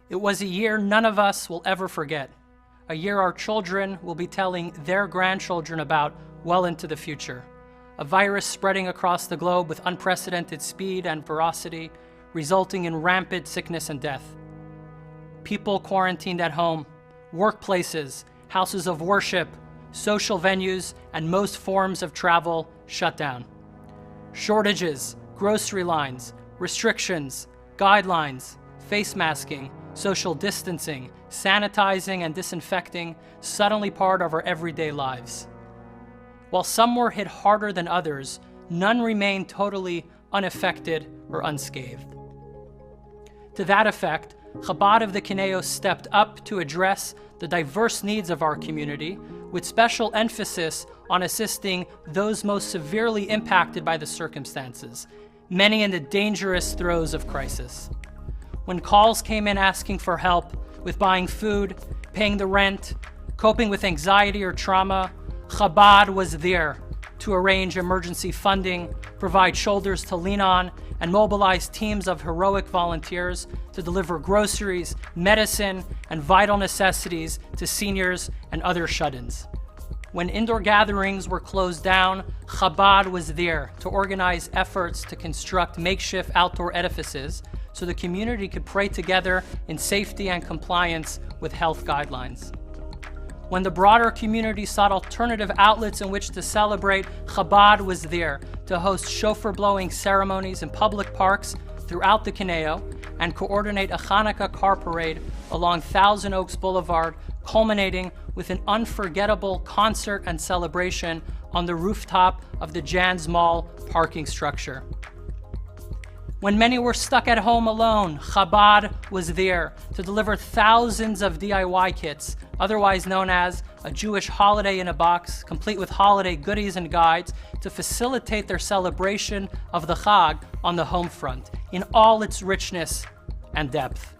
It was a year none of us will ever forget. A year our children will be telling their grandchildren about well into the future. A virus spreading across the globe with unprecedented speed and ferocity, resulting in rampant sickness and death. People quarantined at home, workplaces, houses of worship, social venues, and most forms of travel shut down. Shortages, grocery lines, restrictions, guidelines, face masking, social distancing, sanitizing, and disinfecting suddenly part of our everyday lives. While some were hit harder than others, none remained totally unaffected or unscathed. To that effect, Chabad of the Conejo stepped up to address the diverse needs of our community, with special emphasis on assisting those most severely impacted by the circumstances, many in the dangerous throes of crisis. When calls came in asking for help with buying food, paying the rent, coping with anxiety or trauma, Chabad was there to arrange emergency funding, provide shoulders to lean on, and mobilize teams of heroic volunteers to deliver groceries, medicine, and vital necessities to seniors and other shut-ins. When indoor gatherings were closed down, Chabad was there to organize efforts to construct makeshift outdoor edifices so the community could pray together in safety and compliance with health guidelines. When the broader community sought alternative outlets in which to celebrate, Chabad was there to host shofar-blowing ceremonies in public parks throughout the Conejo and coordinate a Hanukkah car parade along Thousand Oaks Boulevard, culminating with an unforgettable concert and celebration on the rooftop of the Jan's Mall parking structure. When many were stuck at home alone, Chabad was there to deliver thousands of DIY kits, otherwise known as a Jewish holiday in a box, complete with holiday goodies and guides, to facilitate their celebration of the Chag on the home front in all its richness and depth.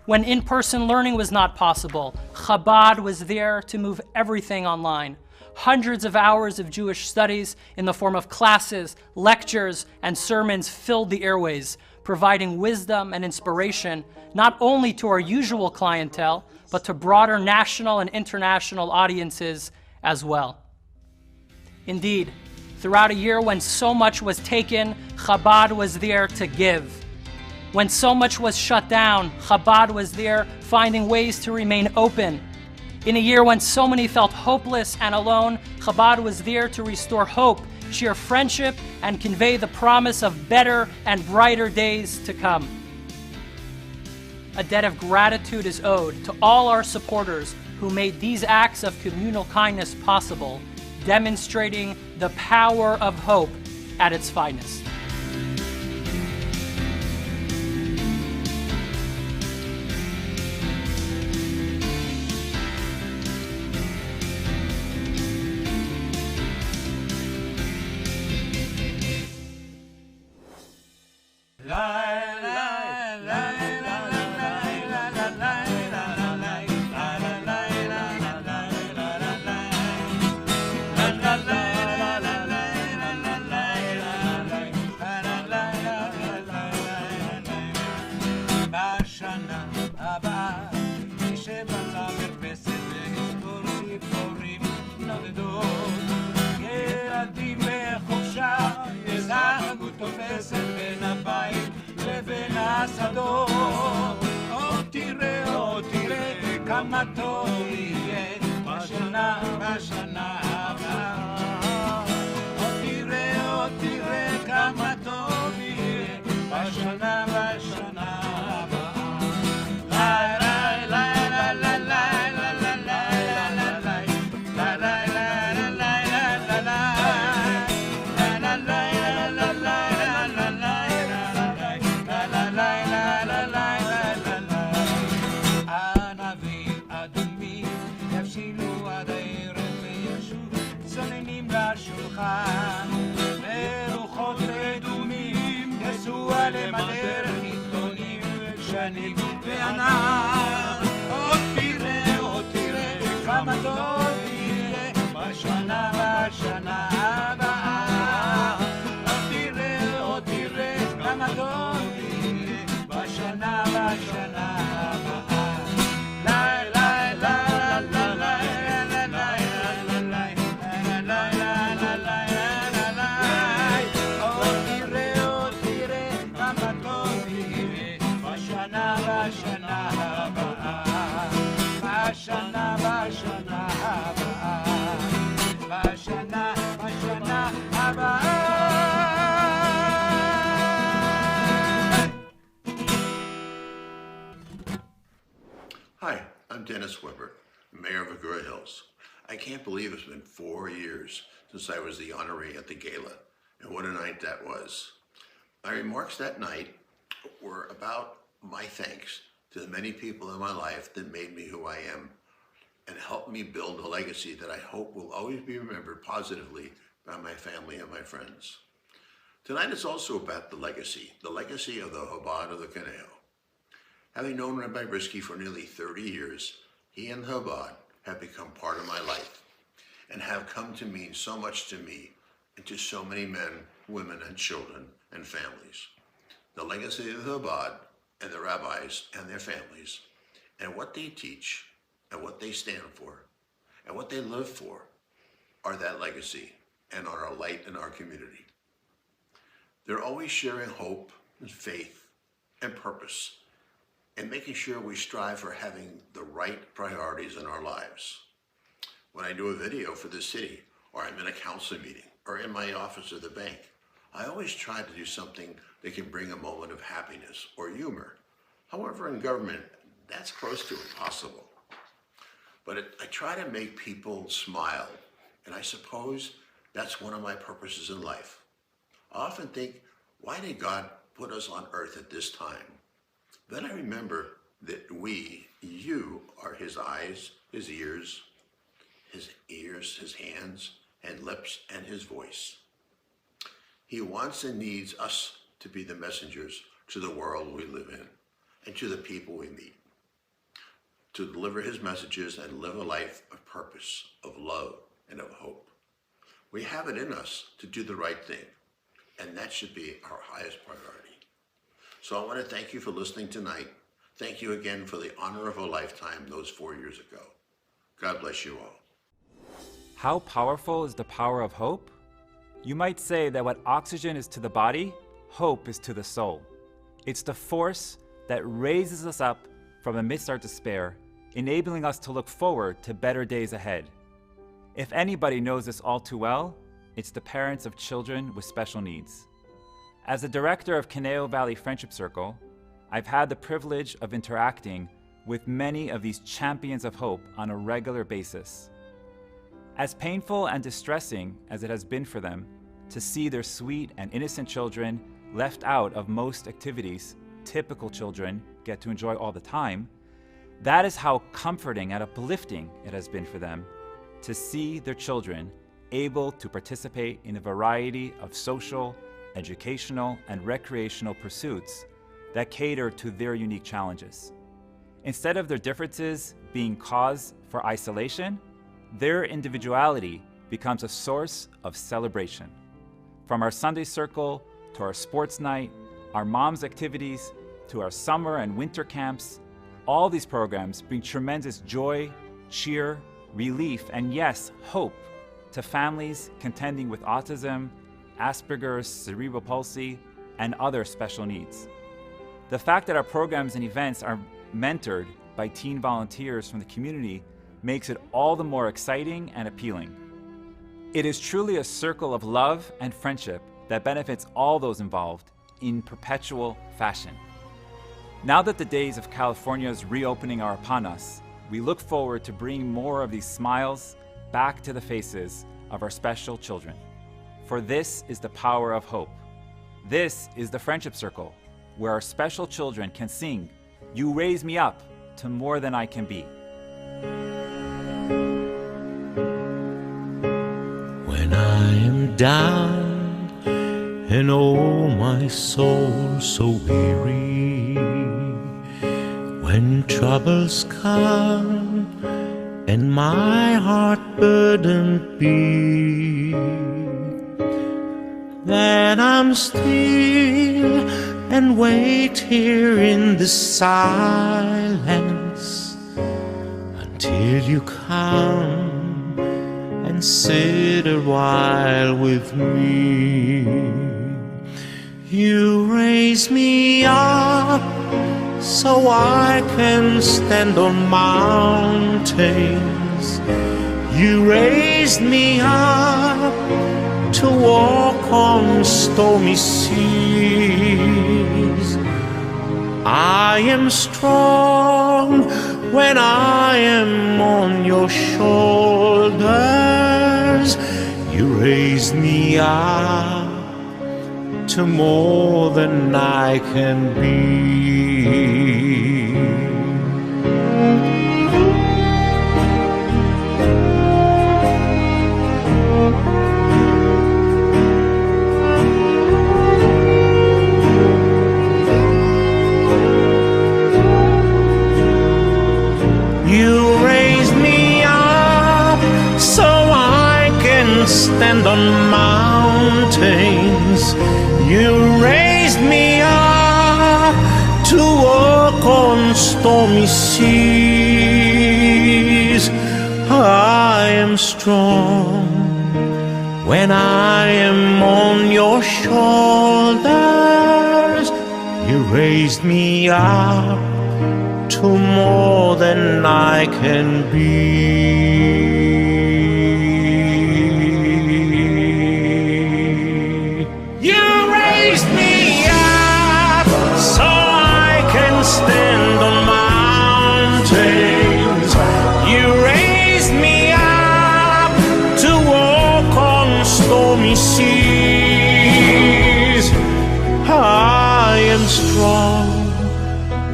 When in-person learning was not possible, Chabad was there to move everything online. Hundreds of hours of Jewish studies in the form of classes, lectures, and sermons filled the airways, providing wisdom and inspiration not only to our usual clientele, but to broader national and international audiences as well. Indeed, throughout a year when so much was taken, Chabad was there to give. When so much was shut down, Chabad was there finding ways to remain open. In a year when so many felt hopeless and alone, Chabad was there to restore hope, share friendship, and convey the promise of better and brighter days to come. A debt of gratitude is owed to all our supporters who made these acts of communal kindness possible, demonstrating the power of hope at its finest. כמה טוב יהיה בשנה הבאה. השנים והנער עוד תראה כמה טוב יהיה בשנה הבאה עוד תראה כמה טוב יהיה בשנה הבאה בשנה הבאה. Hi, I'm Dennis Weber, Mayor of Agoura Hills. I can't believe it's been 4 years since I was the honoree at the Gala, and what a night that was. My remarks that night were about my thanks to the many people in my life that made me who I am and helped me build a legacy that I hope will always be remembered positively by my family and my friends. Tonight is also about the legacy of the Chabad of the Conejo. Having known Rabbi Brisky for nearly 30 years, he and Chabad have become part of my life and have come to mean so much to me and to so many men, women, and children and families. The legacy of Chabad and the rabbis and their families and what they teach and what they stand for and what they live for are that legacy and are a light in our community. They're always sharing hope and faith and purpose and making sure we strive for having the right priorities in our lives. When I do a video for the city, or I'm in a council meeting, or in my office at the bank, I always try to do something that can bring a moment of happiness or humor. However, in government, that's close to impossible. But I try to make people smile, and I suppose that's one of my purposes in life. I often think, why did God put us on earth at this time? Then I remember that you are his eyes, his ears, his hands, and lips, and his voice. He wants and needs us to be the messengers to the world we live in and to the people we meet, to deliver his messages and live a life of purpose, of love, and of hope. We have it in us to do the right thing, and that should be our highest priority. So I want to thank you for listening tonight. Thank you again for the honor of a lifetime those 4 years ago. God bless you all. How powerful is the power of hope? You might say that what oxygen is to the body, hope is to the soul. It's the force that raises us up from amidst our despair, enabling us to look forward to better days ahead. If anybody knows this all too well, it's the parents of children with special needs. As the director of Conejo Valley Friendship Circle, I've had the privilege of interacting with many of these champions of hope on a regular basis. As painful and distressing as it has been for them to see their sweet and innocent children left out of most activities typical children get to enjoy all the time, that is how comforting and uplifting it has been for them to see their children able to participate in a variety of social, educational, and recreational pursuits that cater to their unique challenges. Instead of their differences being cause for isolation, their individuality becomes a source of celebration. From our Sunday circle to our sports night, our mom's activities, to our summer and winter camps, all these programs bring tremendous joy, cheer, relief, and yes, hope to families contending with autism, Asperger's, cerebral palsy, and other special needs. The fact that our programs and events are mentored by teen volunteers from the community makes it all the more exciting and appealing. It is truly a circle of love and friendship that benefits all those involved in perpetual fashion. Now that the days of California's reopening are upon us, we look forward to bringing more of these smiles back to the faces of our special children. For this is the power of hope. This is the Friendship Circle, where our special children can sing, "You raise me up to more than I can be." When I am down and oh my soul so weary, troubles come and my heart burdened be, that I'm still and wait here in the silence until you come and sit a while with me. You raise me up so I can stand on mountains. You raised me up to walk on stormy seas. I am strong when I am on your shoulders. You raised me up to more than I can be. You raised me up so I can stand on mountains. You raised me up to walk on stormy seas. I am strong when I am on your shoulders. You raised me up to more than I can be. You raised me up so I can stand on mountains. You raised me up to walk on stormy seas. I am strong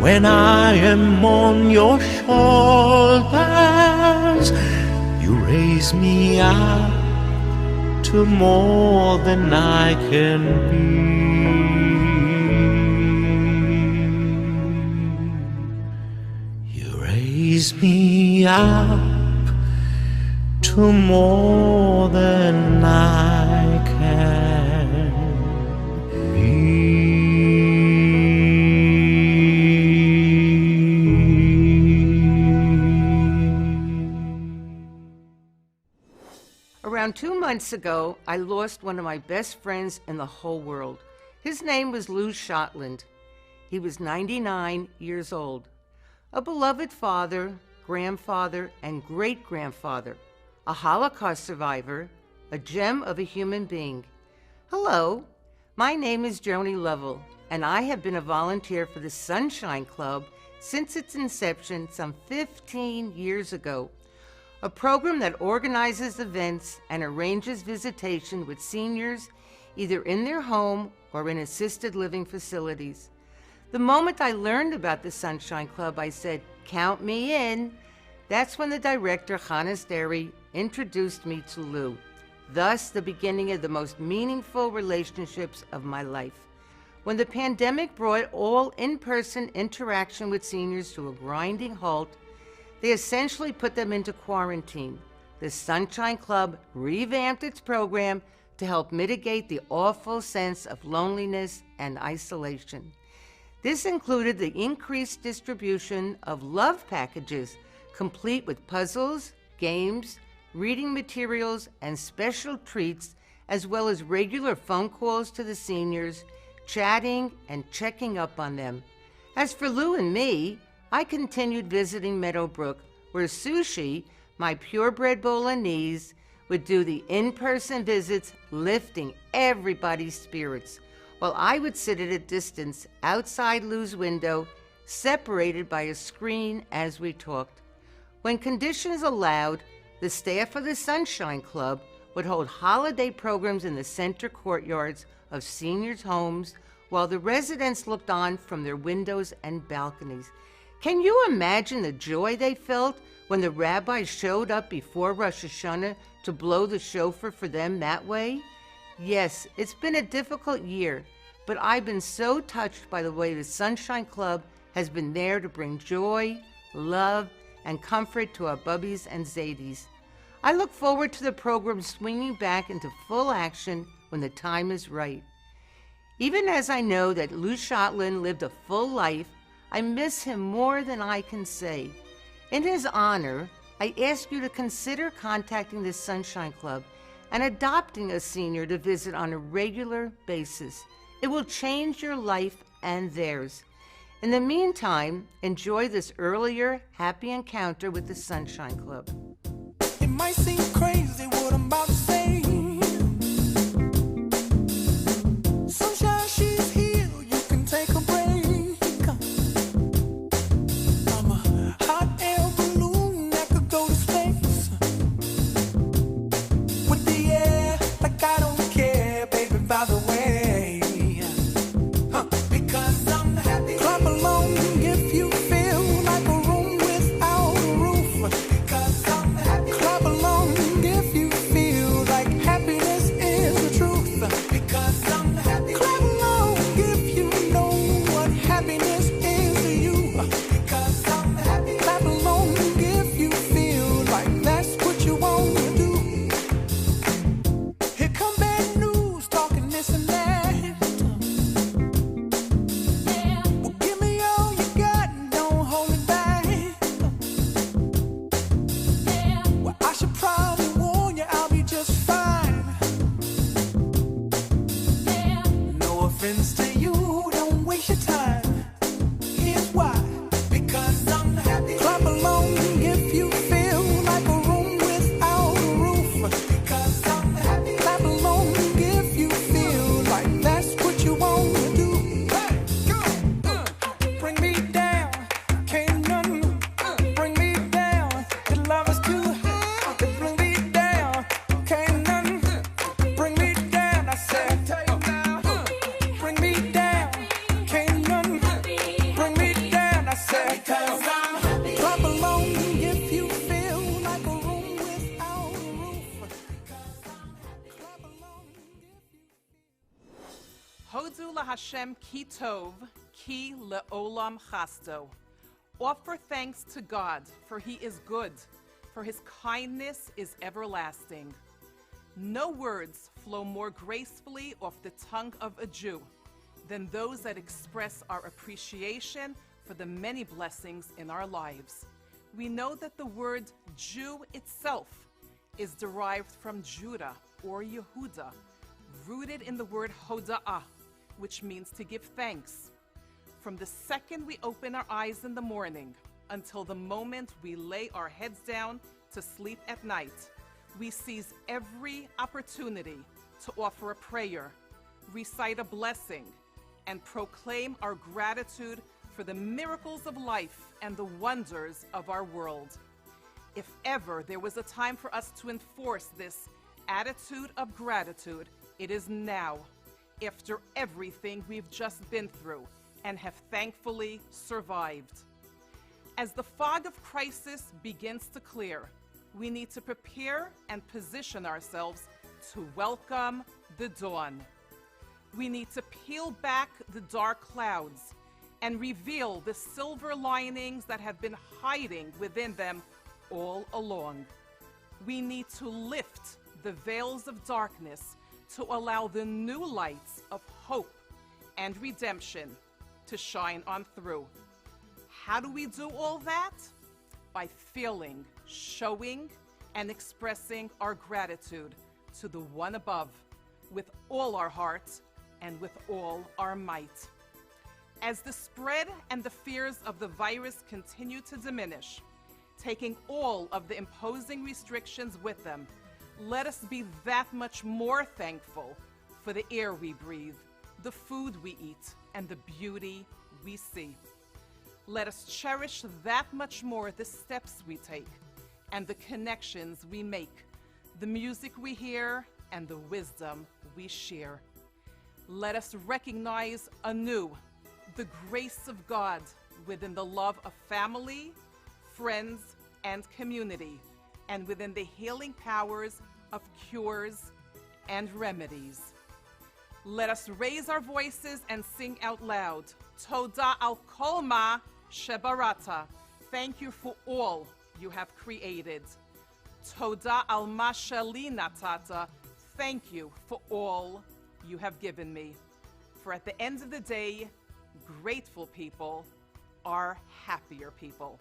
when I am on your shoulders. You raise me up to more than I can be. You raise me up to more than I can be. Around 2 months ago, I lost one of my best friends in the whole world. His name was Lou Shotland. He was 99 years old. A beloved father, grandfather, and great-grandfather. A Holocaust survivor, a gem of a human being. Hello, my name is Joni Lovell, and I have been a volunteer for the Sunshine Club since its inception some 15 years ago. A program that organizes events and arranges visitation with seniors either in their home or in assisted living facilities. The moment I learned about the Sunshine Club, I said, "Count me in." That's when the director, Chana Steri, introduced me to Lou, thus the beginning of the most meaningful relationships of my life. When the pandemic brought all in-person interaction with seniors to a grinding halt, they essentially put them into quarantine. The Sunshine Club revamped its program to help mitigate the awful sense of loneliness and isolation. This included the increased distribution of love packages, complete with puzzles, games, reading materials, and special treats, as well as regular phone calls to the seniors, chatting and checking up on them. As for Lou and me, I continued visiting Meadowbrook, where Sushi, my purebred Bolognese, would do the in-person visits, lifting everybody's spirits, while I would sit at a distance outside Lou's window, separated by a screen as we talked. When conditions allowed, the staff of the Sunshine Club would hold holiday programs in the center courtyards of seniors' homes, while the residents looked on from their windows and balconies. Can you imagine the joy they felt when the rabbi showed up before Rosh Hashanah to blow the shofar for them that way? Yes, it's been a difficult year, but I've been so touched by the way the Sunshine Club has been there to bring joy, love, and comfort to our bubbies and zadies. I look forward to the program swinging back into full action when the time is right. Even as I know that Lou Schottland lived a full life, I miss him more than I can say. In his honor, I ask you to consider contacting the Sunshine Club and adopting a senior to visit on a regular basis. It will change your life and theirs. In the meantime, enjoy this earlier happy encounter with the Sunshine Club. It might seem crazy what I'm about to say. Sunshine, she's here, you can take a break. I'm a hot air balloon that could go to space. With the air, like I don't care, baby, by the way. Because I'm happy. Clap along if you feel like a room without a roof. Because I'm happy. Clap along if you feel like happiness is the truth. Because I'm happy. Clap along if you know what happiness is to you. Because I'm happy. Clap along if you feel like that's what you want to do. Here come bad news, talking this and that. Well, give me all you got and don't hold it back. Well, I should probably warn you, I'll be just fine. No offense to you, don't waste your time. Here's why. Because I'm happy. Clap along if you feel like a room without a roof. Because I'm happy. Clap along if you feel like that's what you want to do. Hey, go. Bring me down, can't none bring me down. The love is too high. Bring me down, can't none bring me down. I said, bring me down, can't none bring me down. I said, because I'm happy. Clap along if you feel like a room without a roof. Hodu LaHashem ki tov, ki le'olam chasto. Offer thanks to God, for he is good, for his kindness is everlasting. No words flow more gracefully off the tongue of a Jew than those that express our appreciation for the many blessings in our lives. We know that the word Jew itself is derived from Judah or Yehuda, rooted in the word hoda'ah, which means to give thanks. From the second we open our eyes in the morning until the moment we lay our heads down to sleep at night, we seize every opportunity to offer a prayer, recite a blessing, and proclaim our gratitude for the miracles of life and the wonders of our world. If ever there was a time for us to enforce this attitude of gratitude, it is now, after everything we've just been through and have thankfully survived. As the fog of crisis begins to clear, we need to prepare and position ourselves to welcome the dawn. We need to peel back the dark clouds and reveal the silver linings that have been hiding within them all along. We need to lift the veils of darkness to allow the new lights of hope and redemption to shine on through. How do we do all that? By feeling, showing, and expressing our gratitude to the one above with all our hearts and with all our might. As the spread and the fears of the virus continue to diminish, taking all of the imposing restrictions with them, let us be that much more thankful for the air we breathe, the food we eat, and the beauty we see. Let us cherish that much more the steps we take and the connections we make, the music we hear, and the wisdom we share. Let us recognize anew the grace of God within the love of family, friends, and community, and within the healing powers of cures and remedies. Let us raise our voices and sing out loud, Toda al kolma shebarata. Thank you for all you have created. Toda al masheli natata. Thank you for all you have given me. For at the end of the day, grateful people are happier people.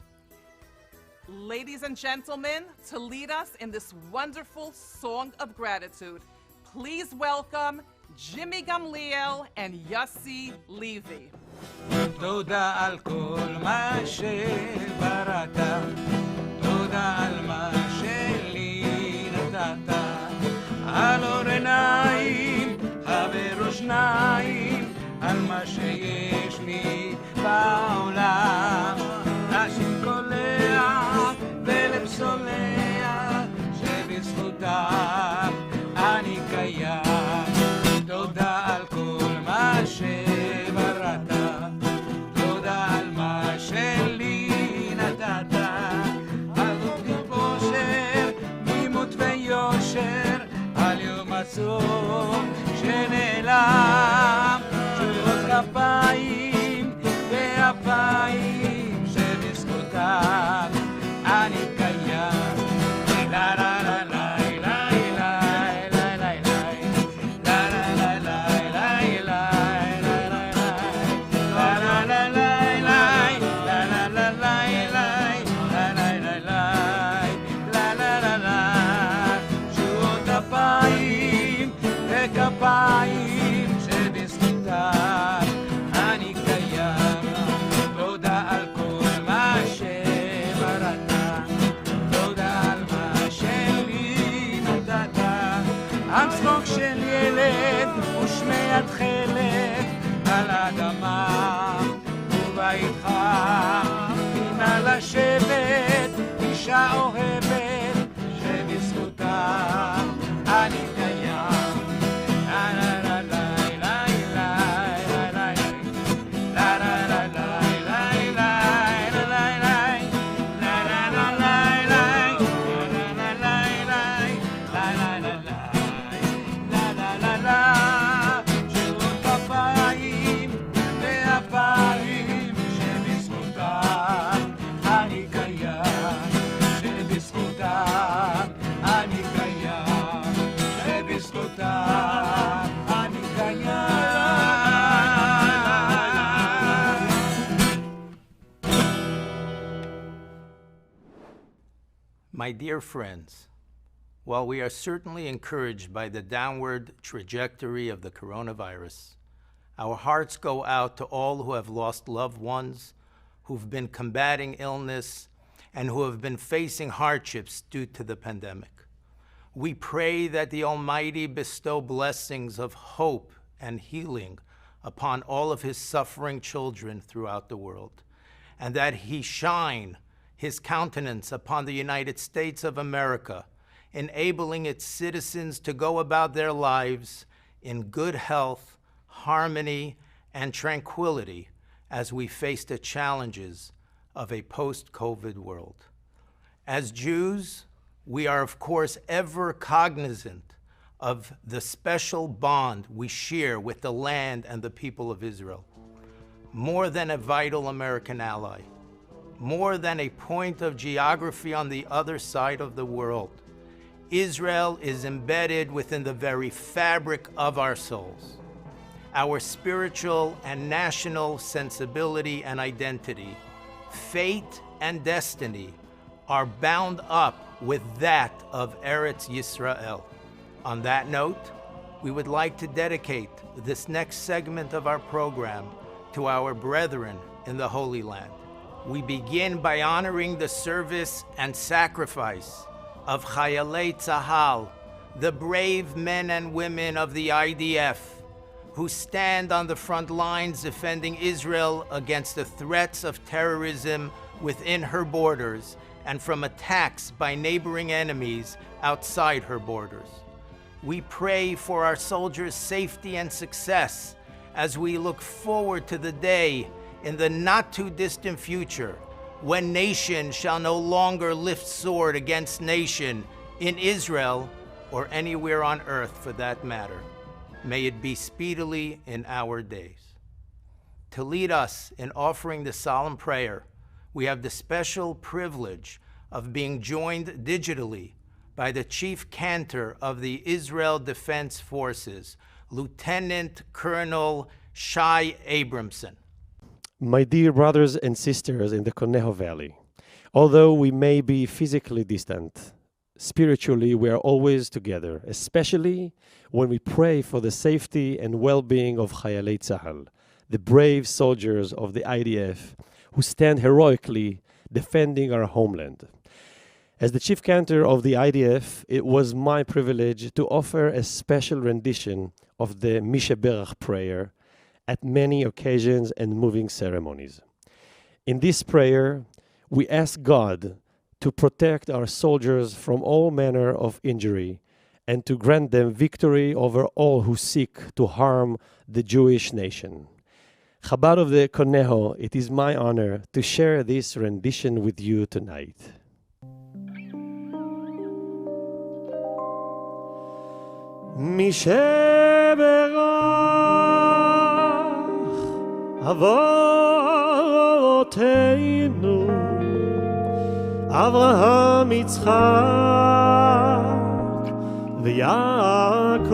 Ladies and gentlemen, to lead us in this wonderful song of gratitude, please welcome Jimmy Gamliel and Yossi Levy. תודה על כל מה שבראת, תודה על מה שלי נתת, על אור עיניים, חבר ושניים, על מה שיש לי בעולם. נשאיר קולח ולב סולח, שבזכותם אני קיים. תודה על כל מה שבראת, תודה על מה שלי נתת, על אופי פושר, מימות ויושר, על יום עצום שנעלם, תשובות כפיים ואפיים, שבזכותם אני קיים. לה לה לה לה כפיים שבזכותם אני קיים. תודה על כל מה שבראת, תודה על מה שלי נתת, על צחוק של ילד ושמיעת חלק על האדמה ובית חם, נא לשבת אישה אוהבת שבזכותם אני קיים. My dear friends, while we are certainly encouraged by the downward trajectory of the coronavirus, our hearts go out to all who have lost loved ones, who've been combating illness, and who have been facing hardships due to the pandemic. We pray that the Almighty bestow blessings of hope and healing upon all of His suffering children throughout the world, and that He shine His countenance upon the United States of America, enabling its citizens to go about their lives in good health, harmony, and tranquility as we face the challenges of a post-COVID world. As Jews, we are of course ever cognizant of the special bond we share with the land and the people of Israel. More than a vital American ally, more than a point of geography on the other side of the world, Israel is embedded within the very fabric of our souls. Our spiritual and national sensibility and identity, fate and destiny are bound up with that of Eretz Yisrael. On that note, we would like to dedicate this next segment of our program to our brethren in the Holy Land. We begin by honoring the service and sacrifice of Chayalei Tzahal, the brave men and women of the IDF, who stand on the front lines defending Israel against the threats of terrorism within her borders and from attacks by neighboring enemies outside her borders. We pray for our soldiers' safety and success as we look forward to the day in the not-too-distant future when nation shall no longer lift sword against nation in Israel or anywhere on earth for that matter. May it be speedily in our days. to lead us in offering the solemn prayer, we have the special privilege of being joined digitally by the Chief Cantor of the Israel Defense Forces, Lieutenant Colonel Shai Abramson. My dear brothers and sisters in the Conejo Valley, although we may be physically distant, spiritually we are always together, especially when we pray for the safety and well-being of Chayalei Tzahal, the brave soldiers of the IDF who stand heroically defending our homeland. As the Chief Cantor of the IDF, it was my privilege to offer a special rendition of the Misheberach prayer at many occasions and moving ceremonies. In this prayer, we ask God to protect our soldiers from all manner of injury and to grant them victory over all who seek to harm the Jewish nation. Chabad of the Conejo, it is my honor to share this rendition with you tonight. אבותינו אברהם יצחק ויעקב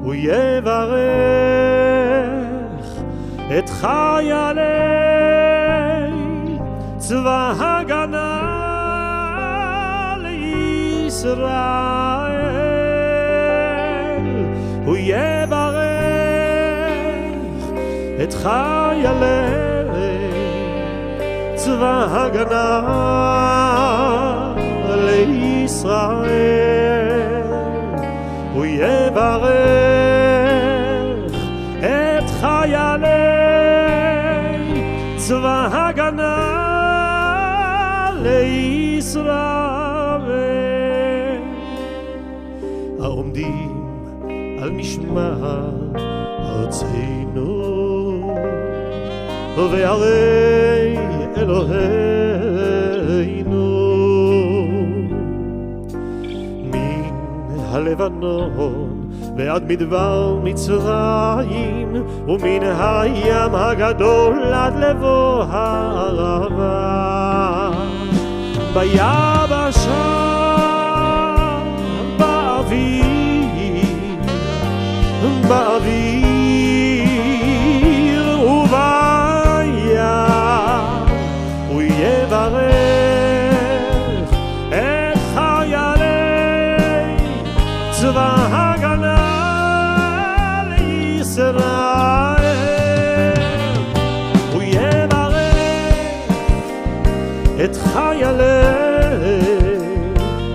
הוא יברך את חיילי צבא הגנה לישראל הוא יברך את חיילי צבא הגנה לישראל הוא יברך את חיילי צבא הגנה לישראל העומדים על משמר ארצנו וערי אלוהינו מן הלבנון ועד מדבר מצרים ומן הים הגדול עד לבוא הערבה ביבשה באוויר ובים הוא יברך את חיילי צבא הגנה לישראל הוא יברך את חיילי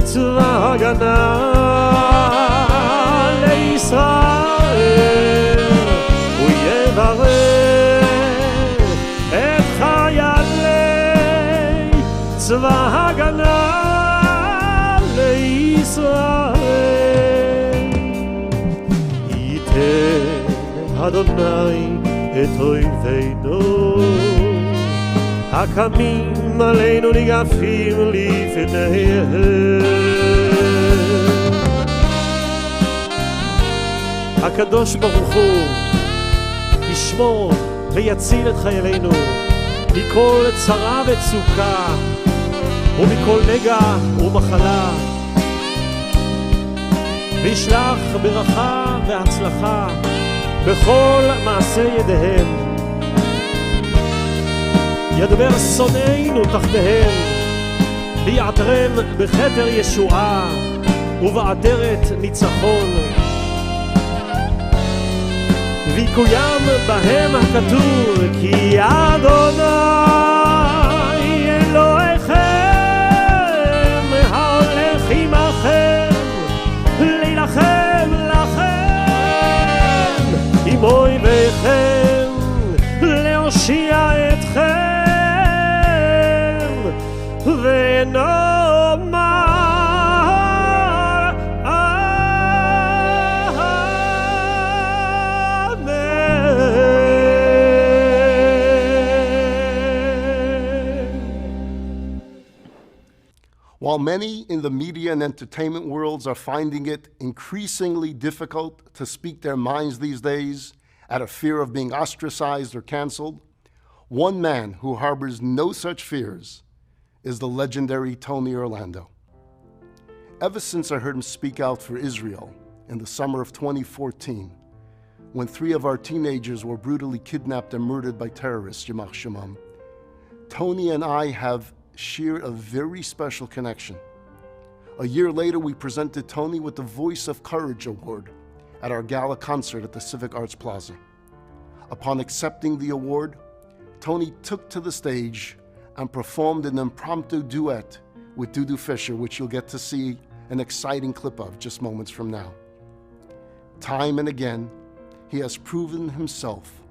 צבא הגנה לישראל הוא יברך את חיילי צבא הגנה לישראל ייתן אדוני את אויבינו הקמים עלינו ניגפים לפניהם הקדוש ברוך הוא ישמור ויציל את חיילינו מכל צרה וצוקה ומכל נגע ומחלה וישלח ברכה והצלחה בכל מעשה ידיהם ידבר שונאינו תחתיהם ויעטרם בכתר ישועה ובעטרת ניצחון ויקוים בהם הכתוב כי אדוני אלוהיכם ההולך עמכם להילחם לכם עם אויביכם להושיע אתכם ונאמר While many in the media and entertainment worlds are finding it increasingly difficult to speak their minds these days, out of fear of being ostracized or canceled. One man who harbors no such fears is the legendary Tony Orlando. Ever since I heard him speak out for Israel in the summer of 2014, when 3 of our teenagers were brutally kidnapped and murdered by terrorists, Yamach Shemam, Tony and I have shared a very special connection. A year later, we presented Tony with the Voice of Courage Award at our Gala concert at the Civic Arts Plaza. Upon accepting the award, Tony took to the stage and performed an impromptu duet with Dudu Fisher, which you'll get to see an exciting clip of just moments from now. Time and again, he has proven himself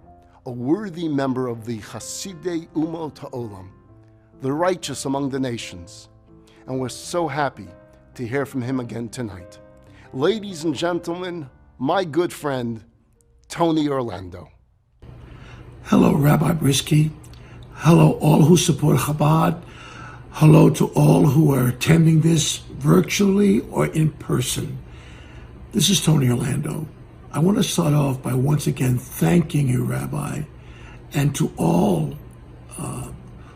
a worthy member of the Hasidei Umot Ha'olam, the righteous among the nations, and we're so happy to hear from him again tonight. Ladies and gentlemen, my good friend, Tony Orlando. Hello, Rabbi Brisky. Hello, all who support Chabad. Hello to all who are attending this virtually or in person. This is Tony Orlando. I want to start off by once again thanking you, Rabbi, and to all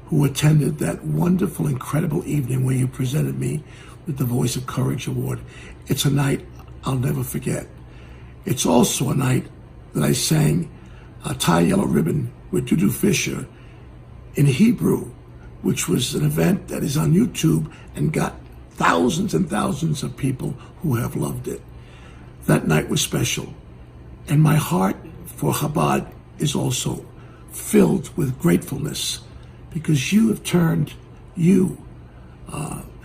who attended that wonderful, incredible evening where you presented me with the Voice of Courage Award. It's a night I'll never forget. It's also a night that I sang Tie Yellow Ribbon with Dudu Fisher in Hebrew, which was an event that is on YouTube and got thousands and thousands of people who have loved it. That night was special. And my heart for Chabad is also filled with gratefulness because you have turned, and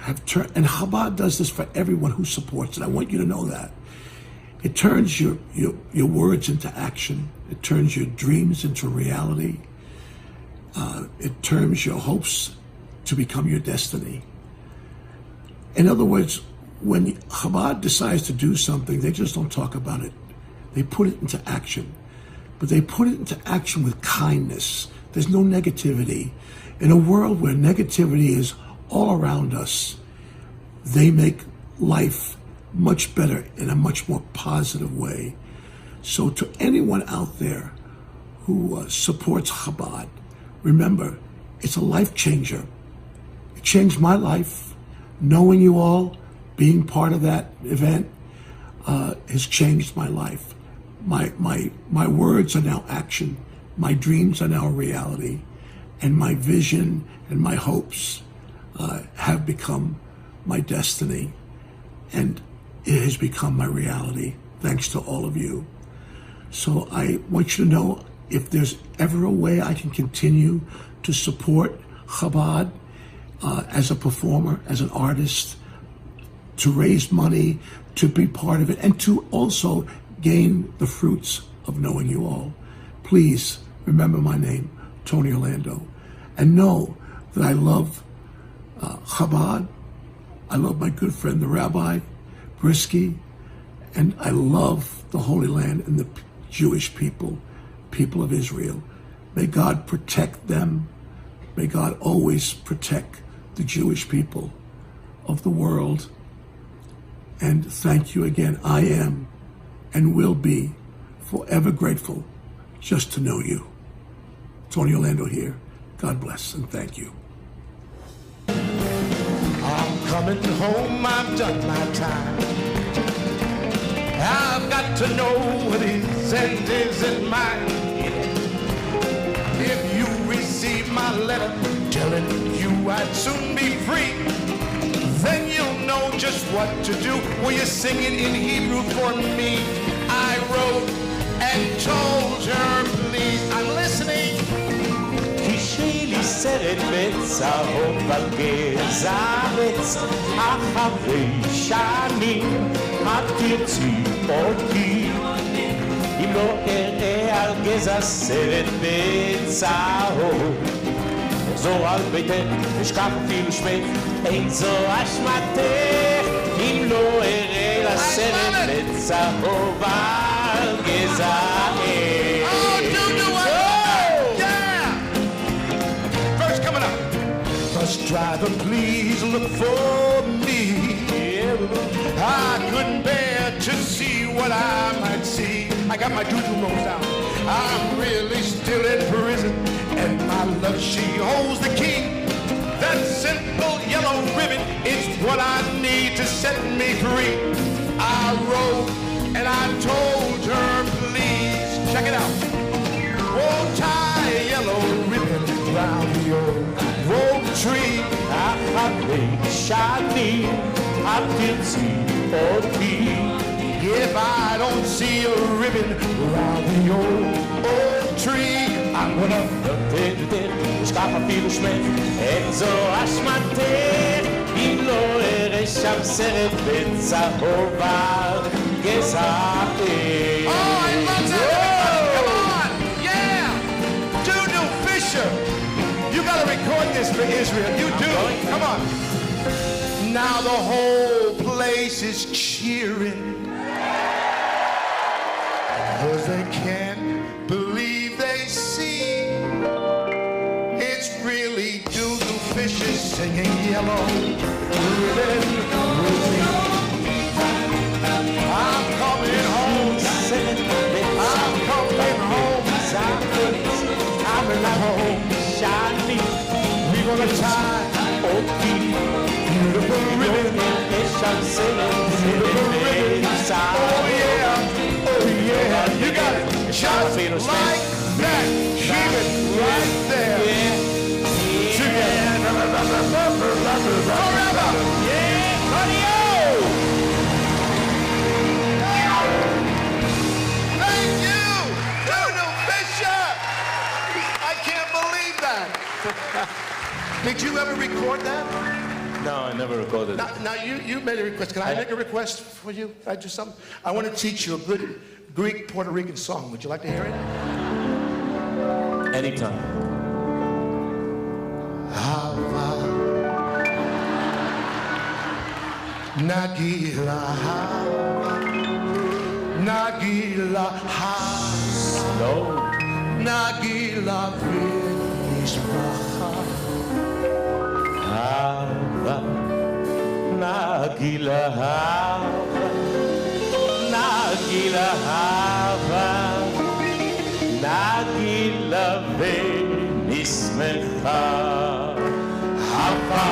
Chabad does this for everyone who supports it. I want you to know that. It turns your words into action. It turns your dreams into reality. It turns your hopes to become your destiny. In other words, when Chabad decides to do something, they just don't talk about it. They put it into action. But they put it into action with kindness. There's no negativity. In a world where negativity is all around us, they make life much better in a much more positive way. So to anyone out there who supports Chabad, remember, it's a life changer. It changed my life. Knowing you all, being part of that event, has changed my life. My words are now action. My dreams are now reality. And my vision and my hopes have become my destiny. And it has become my reality, thanks to all of you. So I want you to know, if there's ever a way I can continue to support Chabad as a performer, as an artist, to raise money, to be part of it, and to also gain the fruits of knowing you all, please remember my name, Tony Orlando, and know that I love Chabad, I love my good friend, the Rabbi Brisky, and I love the Holy Land and the Jewish people of Israel. May God protect them. May God always protect the Jewish people of the world. And thank you again. I am and will be forever grateful just to know you. Tony Orlando here. God bless and thank you. I'm coming home, I've done my time. I've got to know what is and isn't mine. If you receive my letter telling you I'd soon be free, then you'll know just what to do. Will you sing it in Hebrew for me? I wrote and told her, please, I'm listening. תשרי לי סרט בצהוב על גזע עץ, אחרי שנים את תרצי אותי. אם לא אראה על גזע סרט בצהוב, אחזור על ביתך, אשכח אפילו שמך, אין זו אשמתך. אם לא אראה לסרט בצהוב על גזע עץ. Bus driver, please look for me. I couldn't bear to see what I might see. I I got my doo-doo rolls down. I'm really still in prison, and my love, she holds the key. That simple yellow ribbon is what I need to set me free. I wrote and I told her, please, check it out. Won't tie a yellow ribbon round the old oak tree. If I don't see a ribbon round the old oak tree, I'm gonna אשכח אפילו שמך, אין זו אשמתך, אם לא אראה שם סרט בצהוב גזעתך. Oh, I love that! Come on! Yeah! Doo-doo Fisher! You gotta record this for Israel. You do. Come on. Now the whole place is cheering, 'cause they can't believe they see. It's really Doo-doo Fisher singing Yellow Ribbon with me. I'm coming home. I'm coming home. Coming home. Shiny. We're gonna tie beautiful ribbon. Beautiful ribbon. Oh yeah. Oh yeah. You got it. Just like that. Keep it right there. Together. Forever. Yeah. Conejo. Thank you. Doo-doo Fisher. I can't believe that. Did you ever record that? No, I never recorded it. Now you made a request. Can I make a request for you? Can I do something? I want to teach you a good Greek Puerto Rican song. Would you like to hear it? Anytime. Hava Nagila Hava Nagila Hava No. Nagila Vishmacha Hava, Nagila Hava, Nagila Hava, Nagila Venismecha. Hava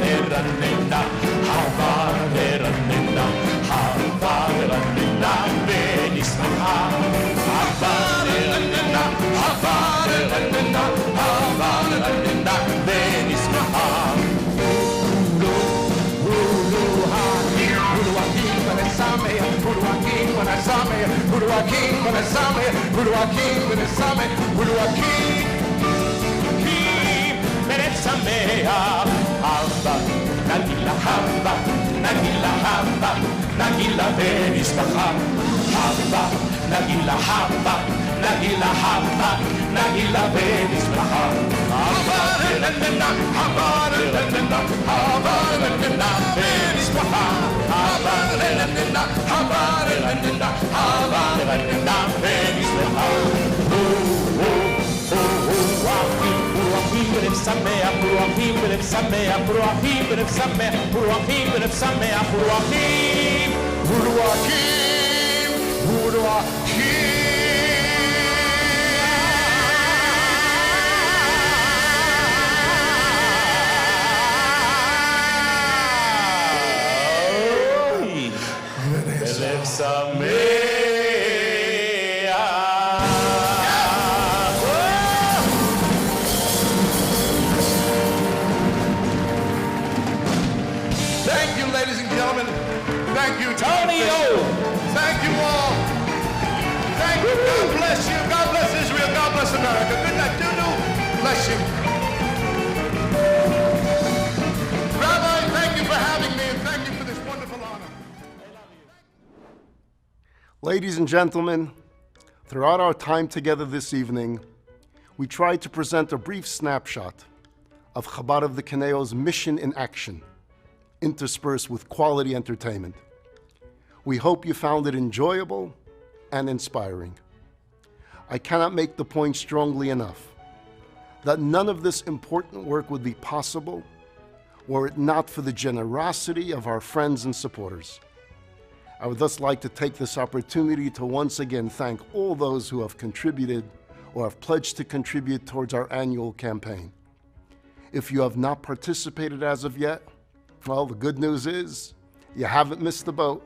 Neranena, Hava Neranena, Hava Neranena Venismecha. Hava Neranena, Hava Neranena, Hava Neranena Venismecha. Nagila hava, nagila hava, nagila venismacha. Hava, nagila hava, nagila hava, nagila venismacha. Hava, nagila hava, nagila hava, nagila venismacha. Hava, nagila hava, nagila hava, nagila venismacha. B'lev sameach, b'ruachim, b'lev sameach, b'ruachim, b'lev sameach, b'ruachim, b'lev sameach, b'ruachim, B'ruachim, b'lev sameach. Thank you, Conejo. Thank you all. Thank you. God bless you. God bless Israel. God bless America. Good night. Doo-doo. Bless you. Rabbi, thank you for having me, and thank you for this wonderful honor. Ladies and gentlemen, throughout our time together this evening, we tried to present a brief snapshot of Chabad of the Conejo's mission in action, interspersed with quality entertainment. We hope you found it enjoyable and inspiring. I cannot make the point strongly enough that none of this important work would be possible were it not for the generosity of our friends and supporters. I would thus like to take this opportunity to once again thank all those who have contributed or have pledged to contribute towards our annual campaign. If you have not participated as of yet, well, the good news is you haven't missed the boat.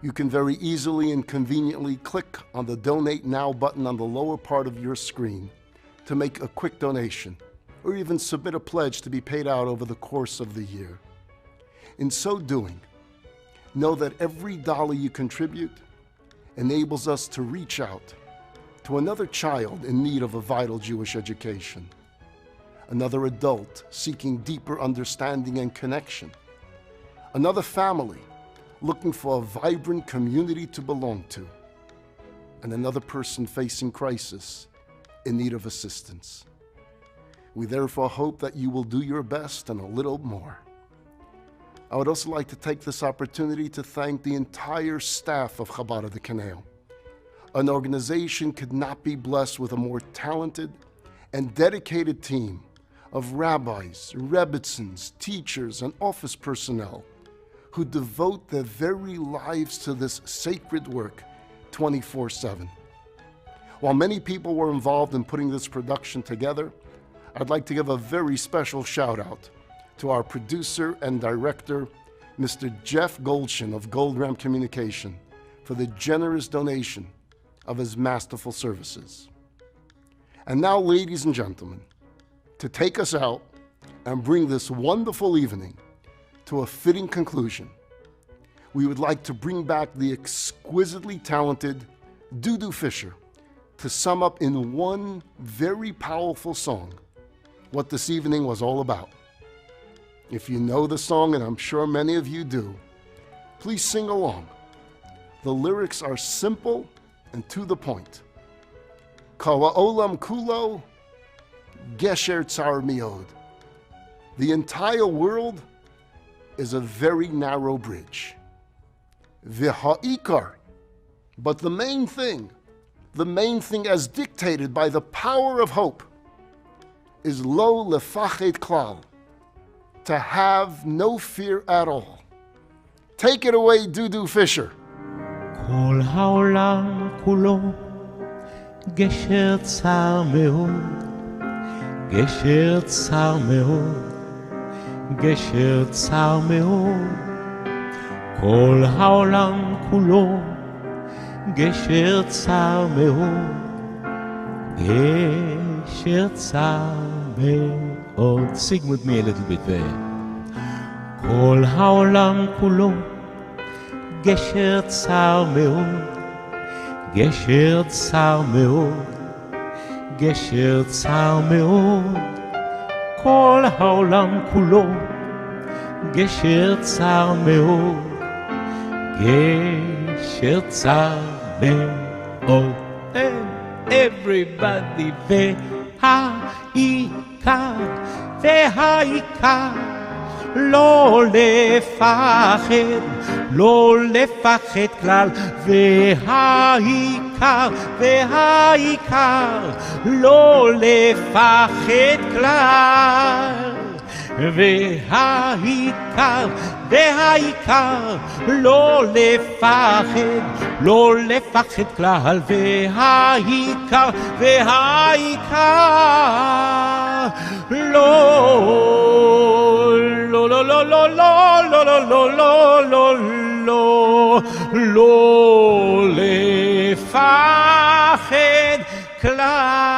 You can very easily and conveniently click on the Donate Now button on the lower part of your screen to make a quick donation, or even submit a pledge to be paid out over the course of the year. In so doing, know that every dollar you contribute enables us to reach out to another child in need of a vital Jewish education, another adult seeking deeper understanding and connection, another family looking for a vibrant community to belong to, and another person facing crisis in need of assistance. We therefore hope that you will do your best and a little more. I would also like to take this opportunity to thank the entire staff of Chabad of the Conejo. An organization could not be blessed with a more talented and dedicated team of rabbis, rebbitzins, teachers, and office personnel who devote their very lives to this sacred work 24/7. While many people were involved in putting this production together, I'd like to give a very special shout out to our producer and director, Mr. Jeff Goldshin of Gold Ram Communication, for the generous donation of his masterful services. And now, ladies and gentlemen, to take us out and bring this wonderful evening to a fitting conclusion, we would like to bring back the exquisitely talented Dudu Fisher to sum up in one very powerful song what this evening was all about. If you know the song, and I'm sure many of you do, please sing along. The lyrics are simple and to the point. Kawa olam kulo, gesher tsar miod. The entire world is a very narrow bridge. V'ha'ikar, but the main thing as dictated by the power of hope, is lo lefachet klal, to have no fear at all. Take it away, Dudu Fisher. כל העולם כולו גשר צר מאוד, גשר צר מאוד, גשר צר מאוד. כל העולם כולו גשר צר מאוד, גשר צר מאוד. Sing with me a little bit there. כל העולם כולו גשר צר מאוד, גשר צר מאוד, גשר צר מאוד. כל העולם כולו גשר צר מאוד, גשר צר מאוד. Everybody, והעיקר, והעיקר, לא לפחד, לא לפחד כלל, והעיקר, והעיקר, לא לפחד כלל, והעיקר, והעיקר, לא לפחד, לא לפחד כלל, והעיקר, והעיקר, לא, לא, לא, לא, לא, לא, לא, לא, לא, לא, לא, לא לפחד כלל.